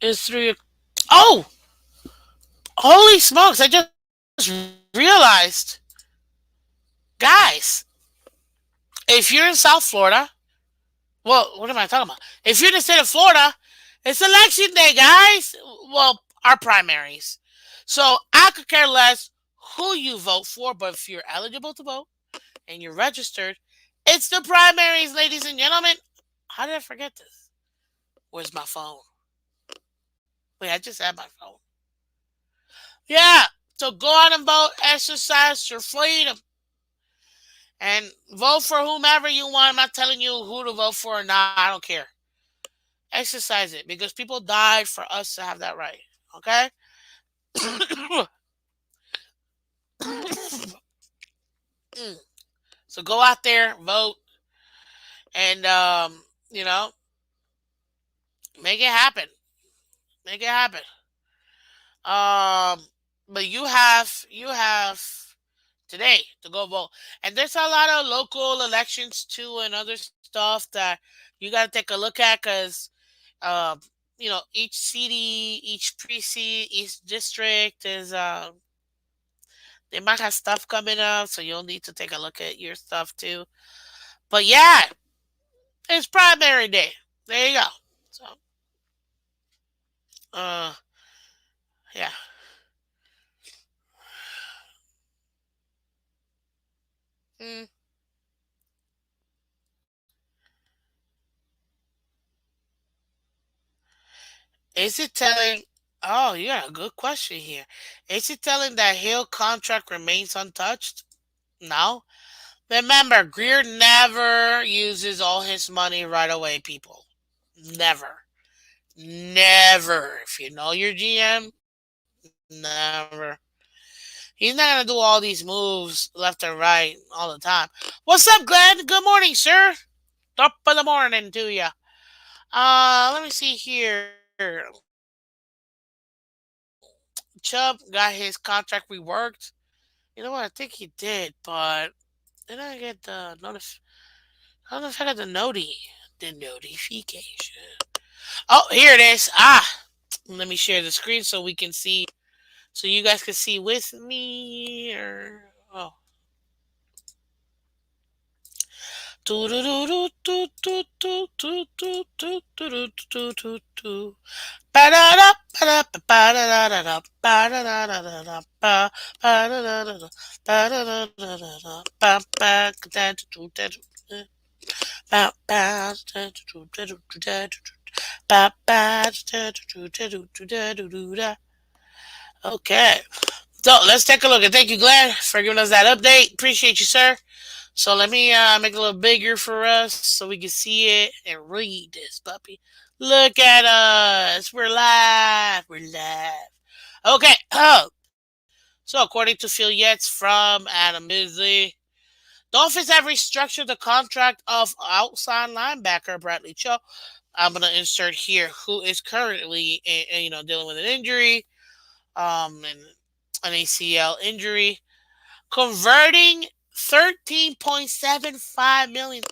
It's three. Oh, holy smokes! I just realized, guys, if you're in South Florida, well, what am I talking about? If you're in the state of Florida, it's election day, guys. Well, our primaries. So I could care less who you vote for, but if you're eligible to vote and you're registered, it's the primaries, ladies and gentlemen. How did I forget this? Where's my phone? Wait, I just had my phone. Yeah. So go out and vote, exercise your freedom, and vote for whomever you want. I'm not telling you who to vote for or not. I don't care. Exercise it because people died for us to have that right. Okay? So go out there, vote, and you know, make it happen. Make it happen. Um, but you have today to go vote, and there's a lot of local elections too, and other stuff that you got to take a look at because um, each city, each precinct, each district is they might have stuff coming up, so you'll need to take a look at your stuff too. But yeah, it's primary day. There you go. So, uh, yeah. Mm. Is it telling? Oh, you got a good question here. Is it telling that Hill contract remains untouched? No. Remember, Greer never uses all his money right away, people. Never. Never. If you know your GM, never. He's not gonna do all these moves left and right all the time. What's up, Glenn? Good morning, sir. Top of the morning to you. Let me see here. Chubb got his contract reworked. You know what? I think he did, but did I get the notif? I don't know if I got the notification. Oh, here it is. Let me share the screen so we can see, so you guys can see with me. Or oh, okay. So let's take a look. And thank you, Glenn, for giving us that update. Appreciate you, sir. So let me make it a little bigger for us so we can see it and read this puppy. Look at us. We're live. We're live. Okay. So according to Phil Yates from Adam Bisley, Dolphins have restructured the contract of outside linebacker Bradley Cho. I'm gonna insert here who is currently dealing with an injury, and an ACL injury, converting 13.75 million.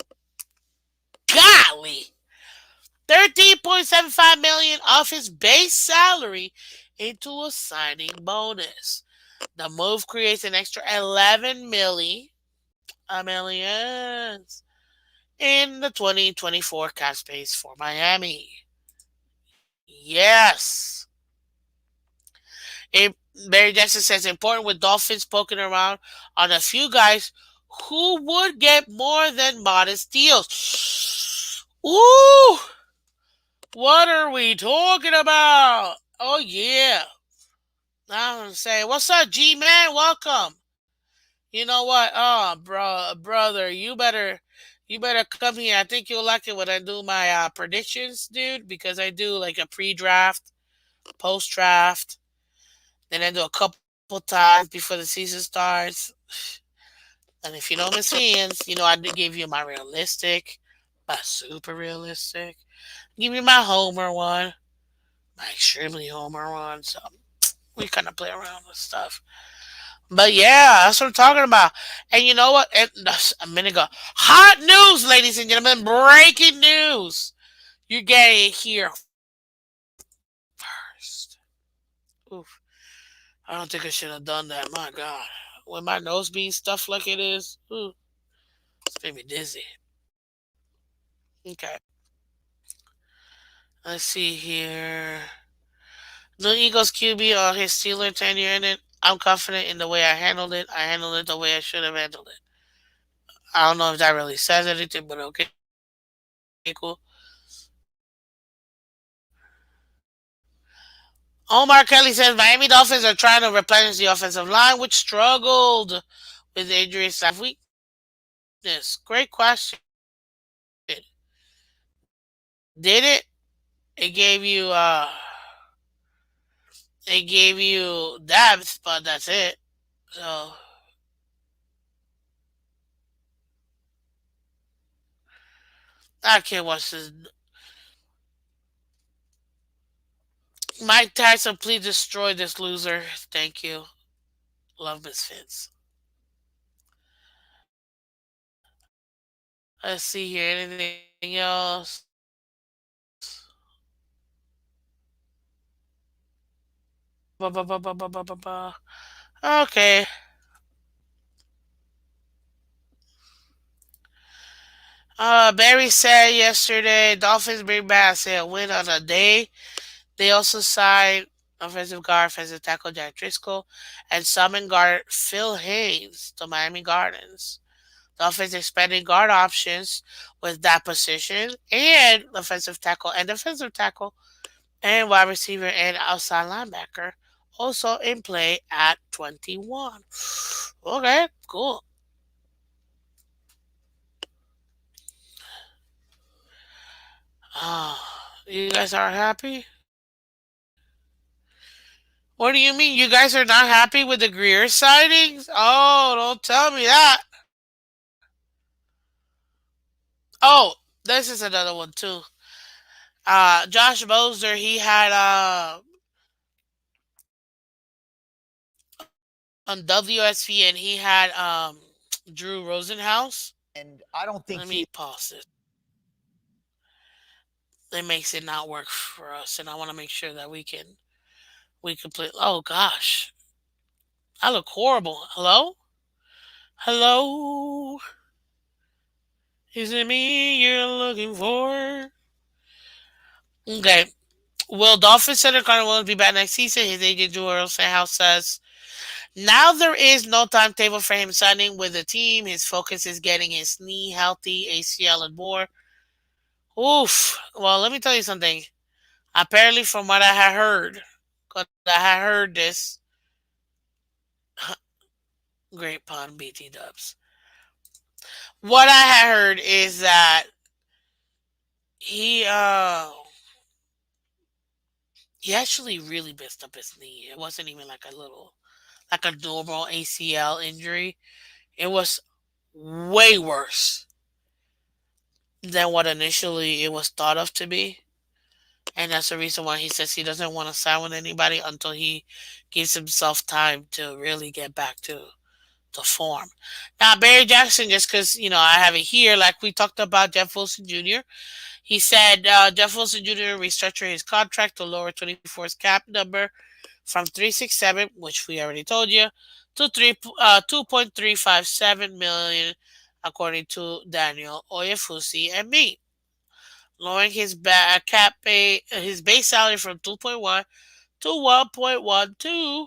Golly, 13.75 million of his base salary into a signing bonus. The move creates an extra 11 millions in the 2024 cap space for Miami. Yes. It, Barry Jackson says important with Dolphins poking around on a few guys who would get more than modest deals. Ooh, what are we talking about? Oh yeah. I'm saying, what's up, G man? Welcome. You know what? Oh, brother, you better come here. I think you'll like it when I do my predictions, dude, because I do like a pre-draft, post-draft, then I do a couple times before the season starts. And if you know Miss Phins, I did give you my realistic, my super realistic. Give you my homer one, my extremely homer one. So We kind of play around with stuff. But yeah, that's what I'm talking about. And you know what? That's a minute ago. Hot news, ladies and gentlemen. Breaking news. You're getting it here first. Oof. I don't think I should have done that. My God. With my nose being stuffed like it is, ooh, it's made me dizzy. Okay. Let's see here. The Eagles QB on his Steeler tenure in it. I'm confident in the way I handled it. I handled it the way I should have handled it. I don't know if that really says anything, but okay, cool. Omar Kelly says Miami Dolphins are trying to replenish the offensive line, which struggled with injuries last weakness. Great question. Did it? It gave you depth, but that's it. So I can't watch this. Mike Tyson, please destroy this loser. Thank you. Love Miss Phins. Let's see here. Anything else? Okay. Barry said yesterday, Dolphins bring back say a win on a day. They also signed offensive guard, offensive tackle Jack Driscoll, and summon guard Phil Haynes to Miami Gardens. Dolphins expanding guard options with that position and offensive tackle and defensive tackle and wide receiver and outside linebacker also in play at 21. Okay, cool. You guys aren't happy? What do you mean? You guys are not happy with the Greer sightings? Oh, don't tell me that. Oh, this is another one too. Josh Moser, he had on WSV and he had Drew Rosenhaus. And I don't think Let he me pause it. It makes it not work for us, and I want to make sure that we can play. Oh gosh, I look horrible. Hello, hello. Is it me you're looking for? Okay. Will Dolphin center Connor Williams be back next season? His agent Drew Rosenhaus says now there is no timetable for him signing with the team. His focus is getting his knee healthy, ACL and more. Oof. Well, let me tell you something. Apparently, from what I had heard, because I had heard this, great pun, BT Dubs. What I had heard is that he he actually really messed up his knee. It wasn't even like a normal ACL injury. It was way worse than what initially it was thought of to be. And that's the reason why he says he doesn't want to sign with anybody until he gives himself time to really get back to form. Now, Barry Jackson, just because, I have it here, like we talked about Jeff Wilson Jr., he said Jeff Wilson Jr. restructured his contract to lower 24's cap number from 367, which we already told you, to 2.357 million, according to Daniel Oyefusi and me, lowering his base salary from 2.1 to 1.12,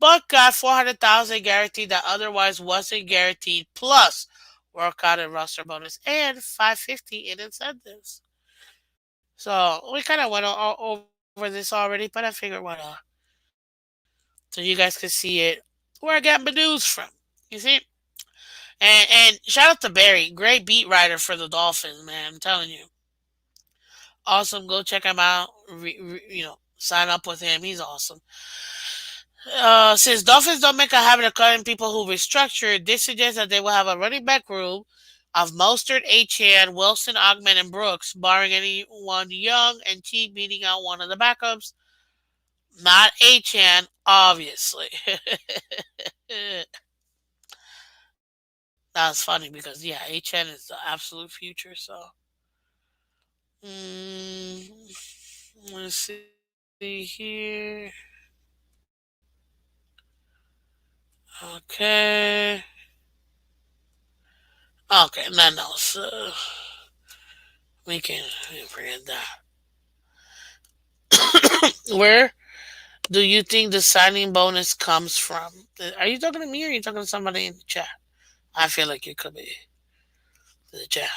but got 400,000 guaranteed that otherwise wasn't guaranteed, plus workout and roster bonus and 550 in incentives. So we kind of went over this already, but I figured why not, so you guys could see it where I got my news from. You see, and shout out to Barry, great beat writer for the Dolphins, man. I'm telling you, awesome. Go check him out. Sign up with him. He's awesome. Since Dolphins don't make a habit of cutting people who restructure, this suggests that they will have a running back room of Mostert, Achan, Wilson, Ogman, and Brooks, barring anyone young and cheap beating out one of the backups. Not HN, obviously. That's funny because yeah, HN is the absolute future. So, let's see here. Okay, okay, nothing else. We can forget that. Where do you think the signing bonus comes from? Are you talking to me or are you talking to somebody in the chat? I feel like it could be the chat.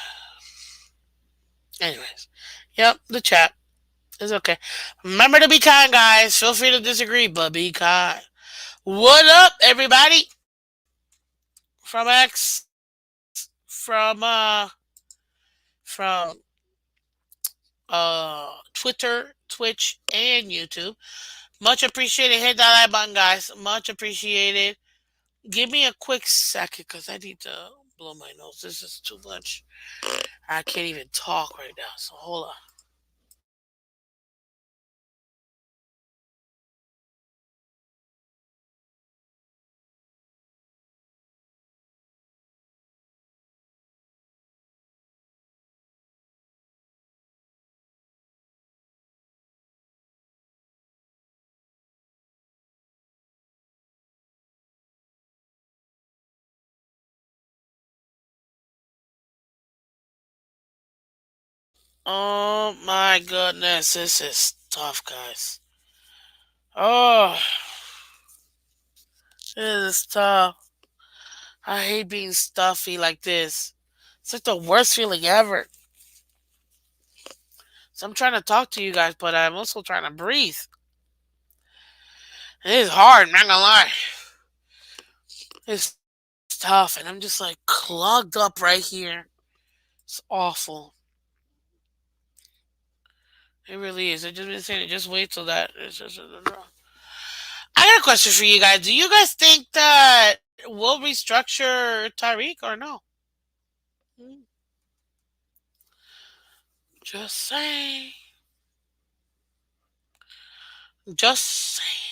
Anyways, yep, the chat. It's okay. Remember to be kind, guys. Feel free to disagree, but be kind. What up, everybody? From X, from Twitter, Twitch, and YouTube. Much appreciated. Hit that like button, guys. Much appreciated. Give me a quick second because I need to blow my nose. This is too much. I can't even talk right now. So hold on. Oh my goodness, this is tough, guys. Oh, this is tough. I hate being stuffy like this. It's like the worst feeling ever. So I'm trying to talk to you guys, but I'm also trying to breathe. It is hard, I'm not gonna lie. It's tough, and I'm just like clogged up right here. It's awful. It really is. I just been saying it. Just wait till that. I got a question for you guys. Do you guys think that we'll restructure Tyreek or no? Hmm, just saying. Just saying.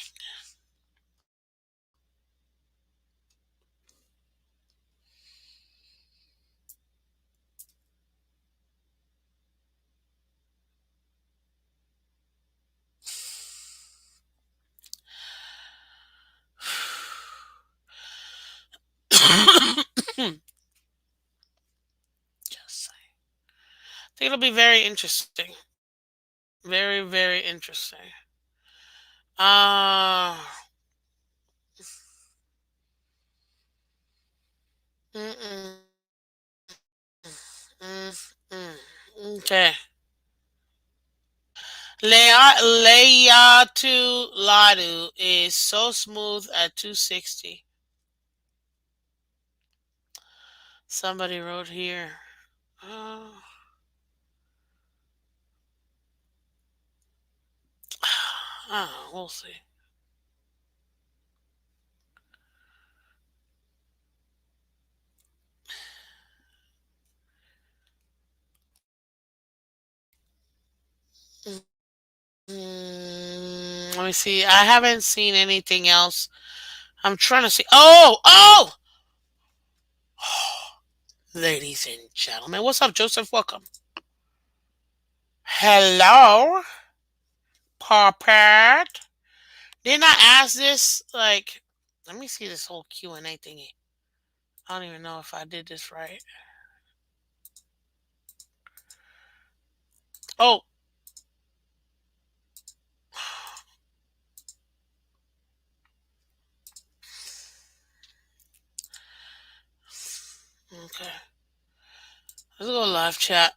Just saying. I think it'll be very interesting. Very, very interesting. Uh, mm-mm, mm-mm. Okay. Leatu Ladu is so smooth at 260. Somebody wrote here. Uh, we'll see. Let me see. I haven't seen anything else. I'm trying to see. Oh, oh! Ladies and gentlemen, what's up, Joseph? Welcome. Hello, Pawpat. Didn't I ask this? Like, let me see this whole Q&A thingy. I don't even know if I did this right. Oh, okay. Let's go live chat.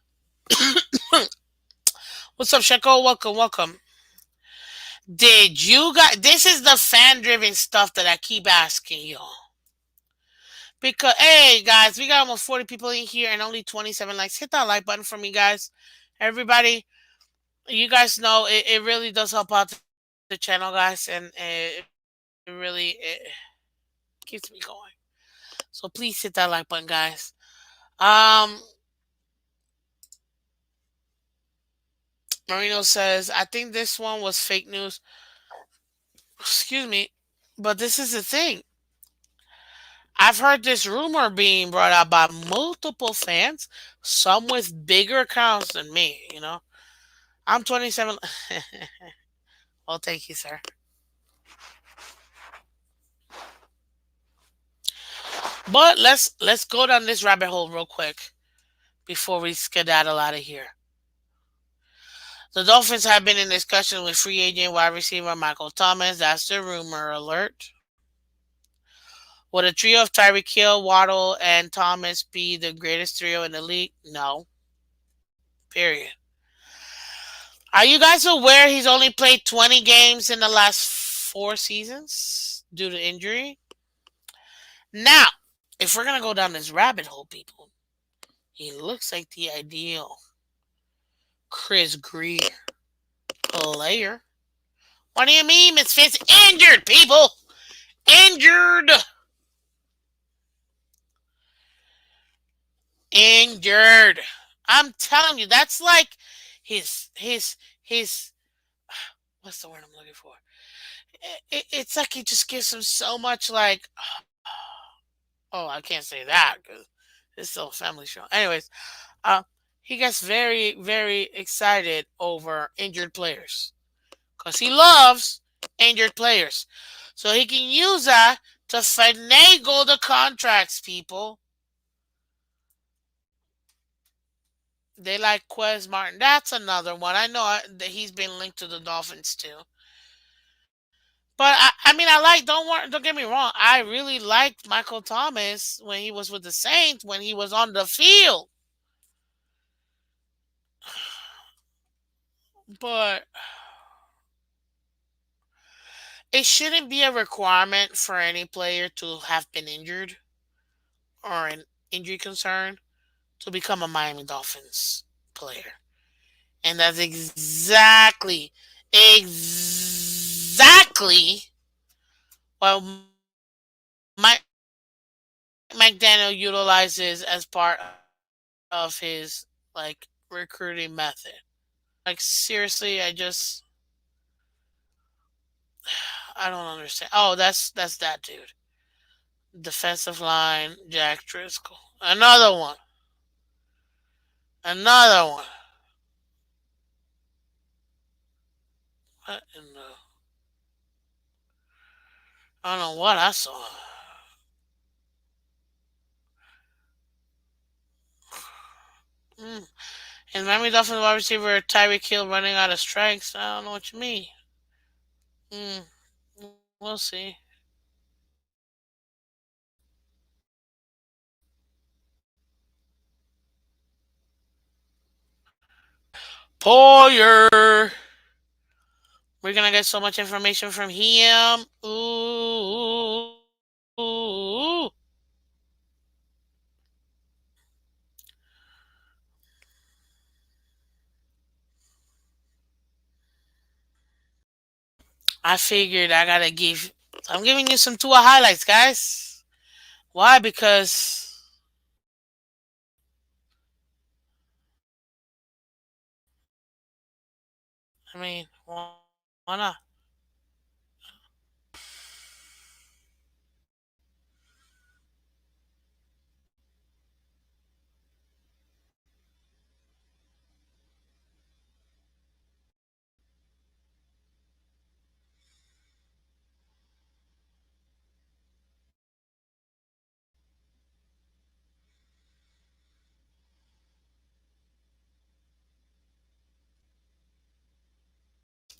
What's up, Sheko? Welcome, welcome. Did you guys? This is the fan-driven stuff that I keep asking y'all. Because hey, guys, we got almost 40 people in here and only 27 likes. Hit that like button for me, guys. Everybody, you guys know it really does help out the channel, guys, and it really keeps me going. So please hit that like button, guys. Um, Marino says, I think this one was fake news. Excuse me. But this is the thing. I've heard this rumor being brought out by multiple fans, some with bigger accounts than me, you know. I'm 27. Well, thank you, sir. But let's go down this rabbit hole real quick before we skedaddle out of here. The Dolphins have been in discussion with free agent wide receiver Michael Thomas. That's the rumor alert. Would a trio of Tyreek Hill, Waddle, and Thomas be the greatest trio in the league? No. Period. Are you guys aware he's only played 20 games in the last 4 seasons due to injury? Now, if we're going to go down this rabbit hole, people, he looks like the ideal Chris Greer player. What do you mean, Miss Fitz? Injured, people! Injured! Injured! I'm telling you, that's like his what's the word I'm looking for? It's like he just gives him so much like oh, I can't say that because it's still a family show. Anyways, uh, he gets very excited over injured players because he loves injured players, so he can use that to finagle the contracts. People, they like Quez Martin. That's another one. I know that he's been linked to the Dolphins too. But I mean, I like. Don't get me wrong. I really liked Michael Thomas when he was with the Saints when he was on the field. But it shouldn't be a requirement for any player to have been injured or an injury concern to become a Miami Dolphins player. And that's exactly what Mike McDaniel utilizes as part of his like recruiting method. Like seriously, I don't understand. Oh, that's that dude. Defensive line, Jack Driscoll. Another one. Another one. What in the I don't know what I saw. Mm. And Miami Dolphins wide receiver Tyreek Hill running out of strikes. I don't know what you mean. Mm. We'll see. Poyer. We're gonna get so much information from him. Ooh. Ooh. I figured I gotta give. I'm giving you some Tua highlights, guys. Why? Because I mean, why not?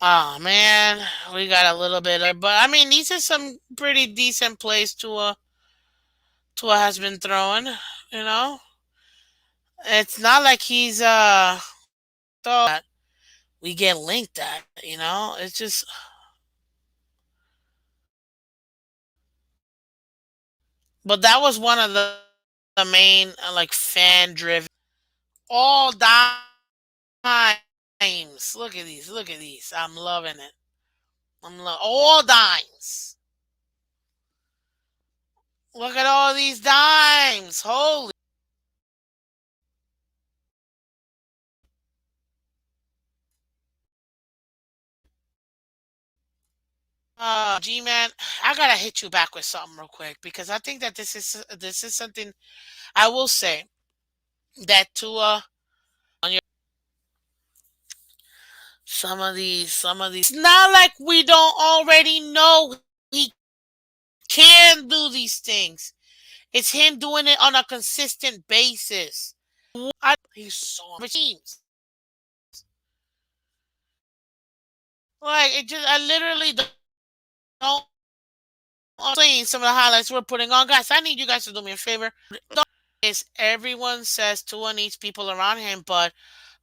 Oh man, we got a little bit of, but I mean, these are some pretty decent plays Tua has been throwing. You know, it's not like he's thought we get linked at. You know, it's just, but that was one of the main like fan driven all dimes. Look at these. Look at these. I'm loving it. All dimes. Look at all these dimes. Holy. G-Man, I gotta hit you back with something real quick because I think that this is something I will say that Tua on your some of these. It's not like we don't already know he can do these things. It's him doing it on a consistent basis. He's so teams. Like it just I literally don't seeing some of the highlights we're putting on. Guys, I need you guys to do me a favor. Is everyone says Tua needs people around him, but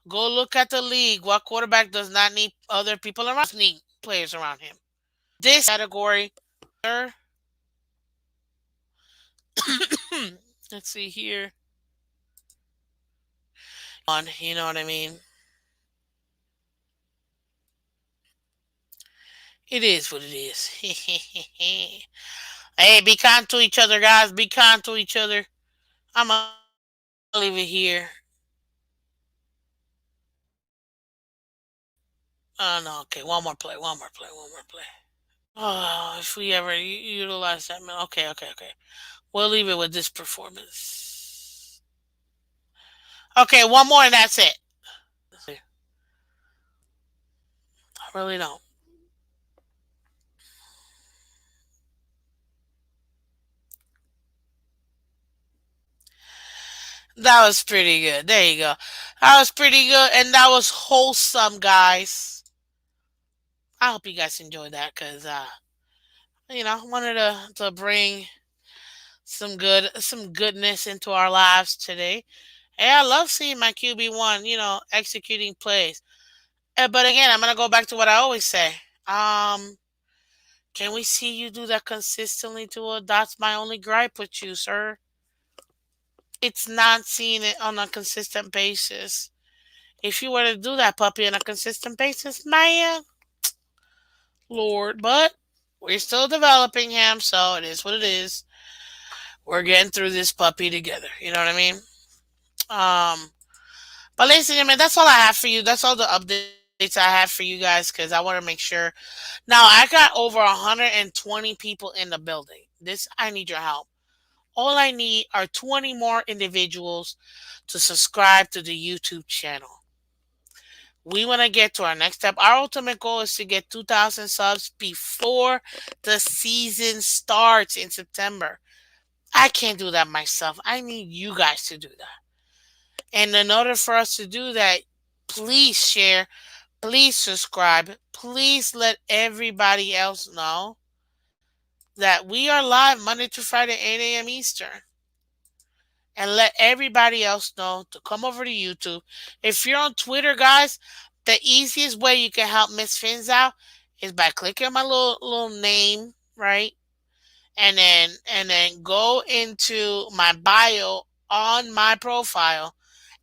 go look at the league. What quarterback does not need other people around? Need players around him. This category, let's see here. You know what I mean? It is what it is. Hey, be kind to each other, guys. Be kind to each other. I'm gonna leave it here. Oh no, okay. One more play. One more play. One more play. Oh, if we ever utilize that, man. Okay, okay, okay. We'll leave it with this performance. Okay, one more and that's it. I really don't. That was pretty good. There you go. That was pretty good, and that was wholesome, guys. I hope you guys enjoyed that because I wanted to bring some goodness into our lives today. Hey, I love seeing my QB1, executing plays. But again, I'm gonna go back to what I always say. Um, can we see you do that consistently, Tua? That's my only gripe with you, sir. It's not seeing it on a consistent basis. If you were to do that puppy on a consistent basis, man, Lord, but we're still developing him, so it is what it is. We're getting through this puppy together. You know what I mean? Um, but ladies and gentlemen, that's all I have for you. That's all the updates I have for you guys because I want to make sure. Now I got over 120 people in the building. This I need your help. All I need are 20 more individuals to subscribe to the YouTube channel. We want to get to our next step. Our ultimate goal is to get 2,000 subs before the season starts in September. I can't do that myself. I need you guys to do that. And in order for us to do that, please share, please subscribe, please let everybody else know that we are live Monday to Friday, 8 a.m. Eastern. And let everybody else know to come over to YouTube. If you're on Twitter, guys, the easiest way you can help Miss Phins out is by clicking my little name, right? And then go into my bio on my profile,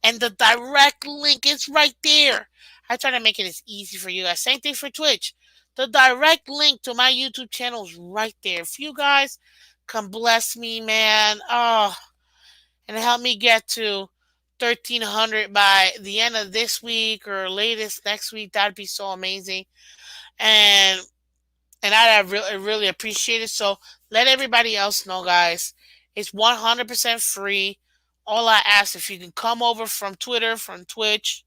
and the direct link is right there. I try to make it as easy for you guys. Same thing for Twitch. The direct link to my YouTube channel is right there. If you guys can bless me, man, and help me get to 1,300 by the end of this week or latest next week, that'd be so amazing. And I really appreciate it. So let everybody else know, guys. It's 100% free. All I ask, if you can come over from Twitter, from Twitch,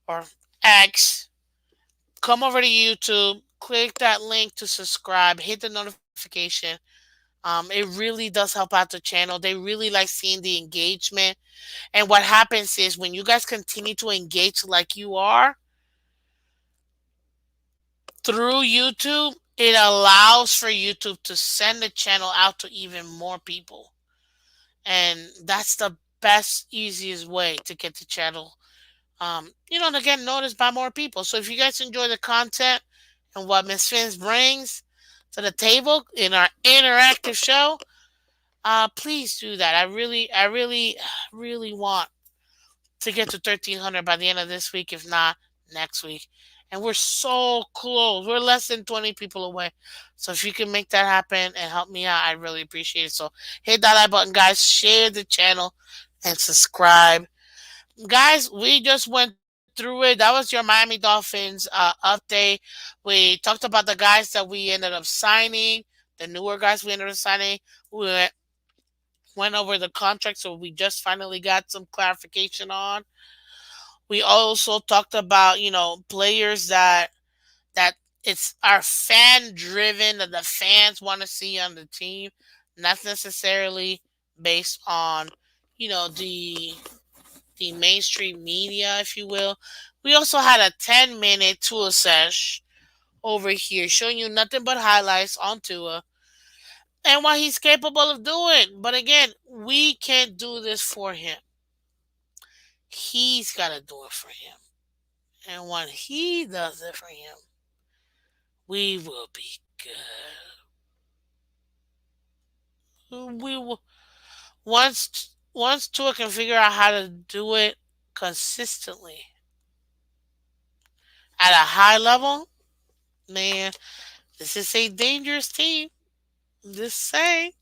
or X, come over to YouTube, click that link to subscribe, hit the notification. It really does help out the channel. They really like seeing the engagement. And what happens is when you guys continue to engage like you are through YouTube, it allows for YouTube to send the channel out to even more people. And that's the best, easiest way to get the channel, to get noticed by more people. So if you guys enjoy the content and what Miss Fins brings to the table in our interactive show, please do that. I really, really want to get to 1,300 by the end of this week, if not next week. And we're so close. We're less than 20 people away. So if you can make that happen and help me out, I really appreciate it. So hit that like button, guys. Share the channel and subscribe. Guys, we just went through it. That was your Miami Dolphins update. We talked about the guys that we ended up signing, the newer guys we ended up signing. We went over the contract, so we just finally got some clarification on. We also talked about, players that it's our fan driven, that the fans want to see on the team, not necessarily based on, the mainstream media, if you will. We also had a 10-minute tour sesh over here showing you nothing but highlights on Tua and what he's capable of doing. But again, we can't do this for him. He's got to do it for him. And when he does it for him, we will be good. We will once Tua can figure out how to do it consistently at a high level, man, this is a dangerous team. Just saying.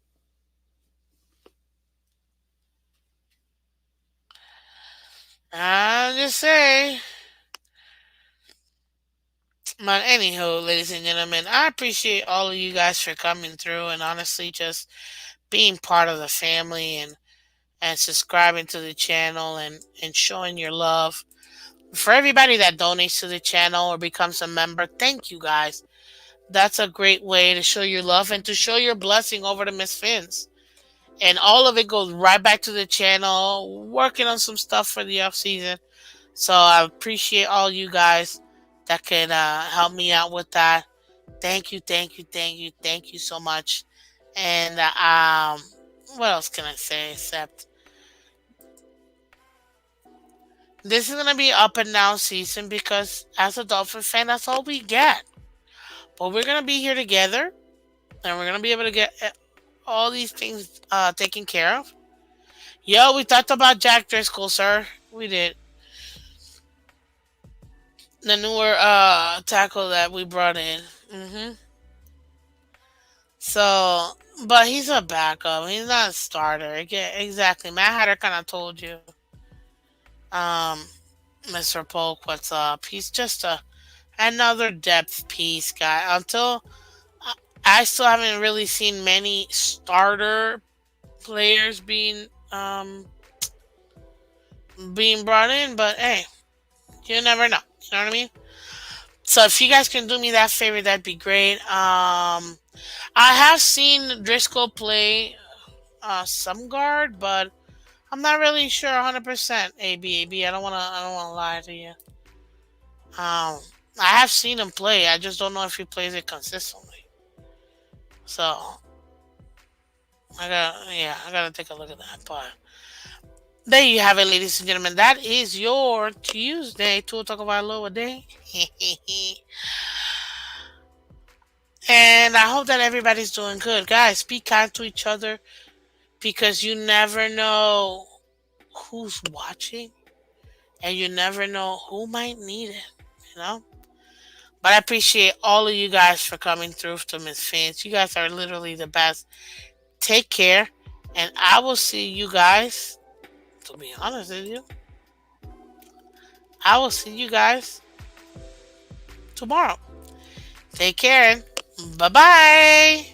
I'm just saying. But anyhow, ladies and gentlemen, I appreciate all of you guys for coming through and honestly just being part of the family and subscribing to the channel and showing your love. For everybody that donates to the channel or becomes a member, thank you guys. That's a great way to show your love and to show your blessing over to Miss Phins. And all of it goes right back to the channel, working on some stuff for the off season. So I appreciate all you guys that can help me out with that. Thank you, thank you, thank you, thank you so much. And what else can I say except this is gonna be up and down season because as a Dolphin fan, that's all we get. But we're gonna be here together, and we're gonna be able to get all these things taken care of. Yo, we talked about Jack Driscoll, sir. We did. The newer tackle that we brought in. So, but he's a backup. He's not a starter. Yeah, exactly. Matt Hatter kind of told you, um, Mr. Polk, what's up. He's just another depth piece guy. Until I still haven't really seen many starter players being brought in. But hey, you never know. You know what I mean? So if you guys can do me that favor, that'd be great. I have seen Driscoll play some guard, but I'm not really sure 100%. AB. I don't wanna lie to you. I have seen him play. I just don't know if he plays it consistently. So I gotta take a look at that. But there you have it, ladies and gentlemen. That is your Tuesday to talk about a lower day. And I hope that everybody's doing good. Guys, be kind to each other because you never know who's watching and you never know who might need it, you know? But I appreciate all of you guys for coming through to Miss Fans. You guys are literally the best. Take care, and I will see you guys, to be honest with you, I will see you guys tomorrow. Take care, and bye-bye.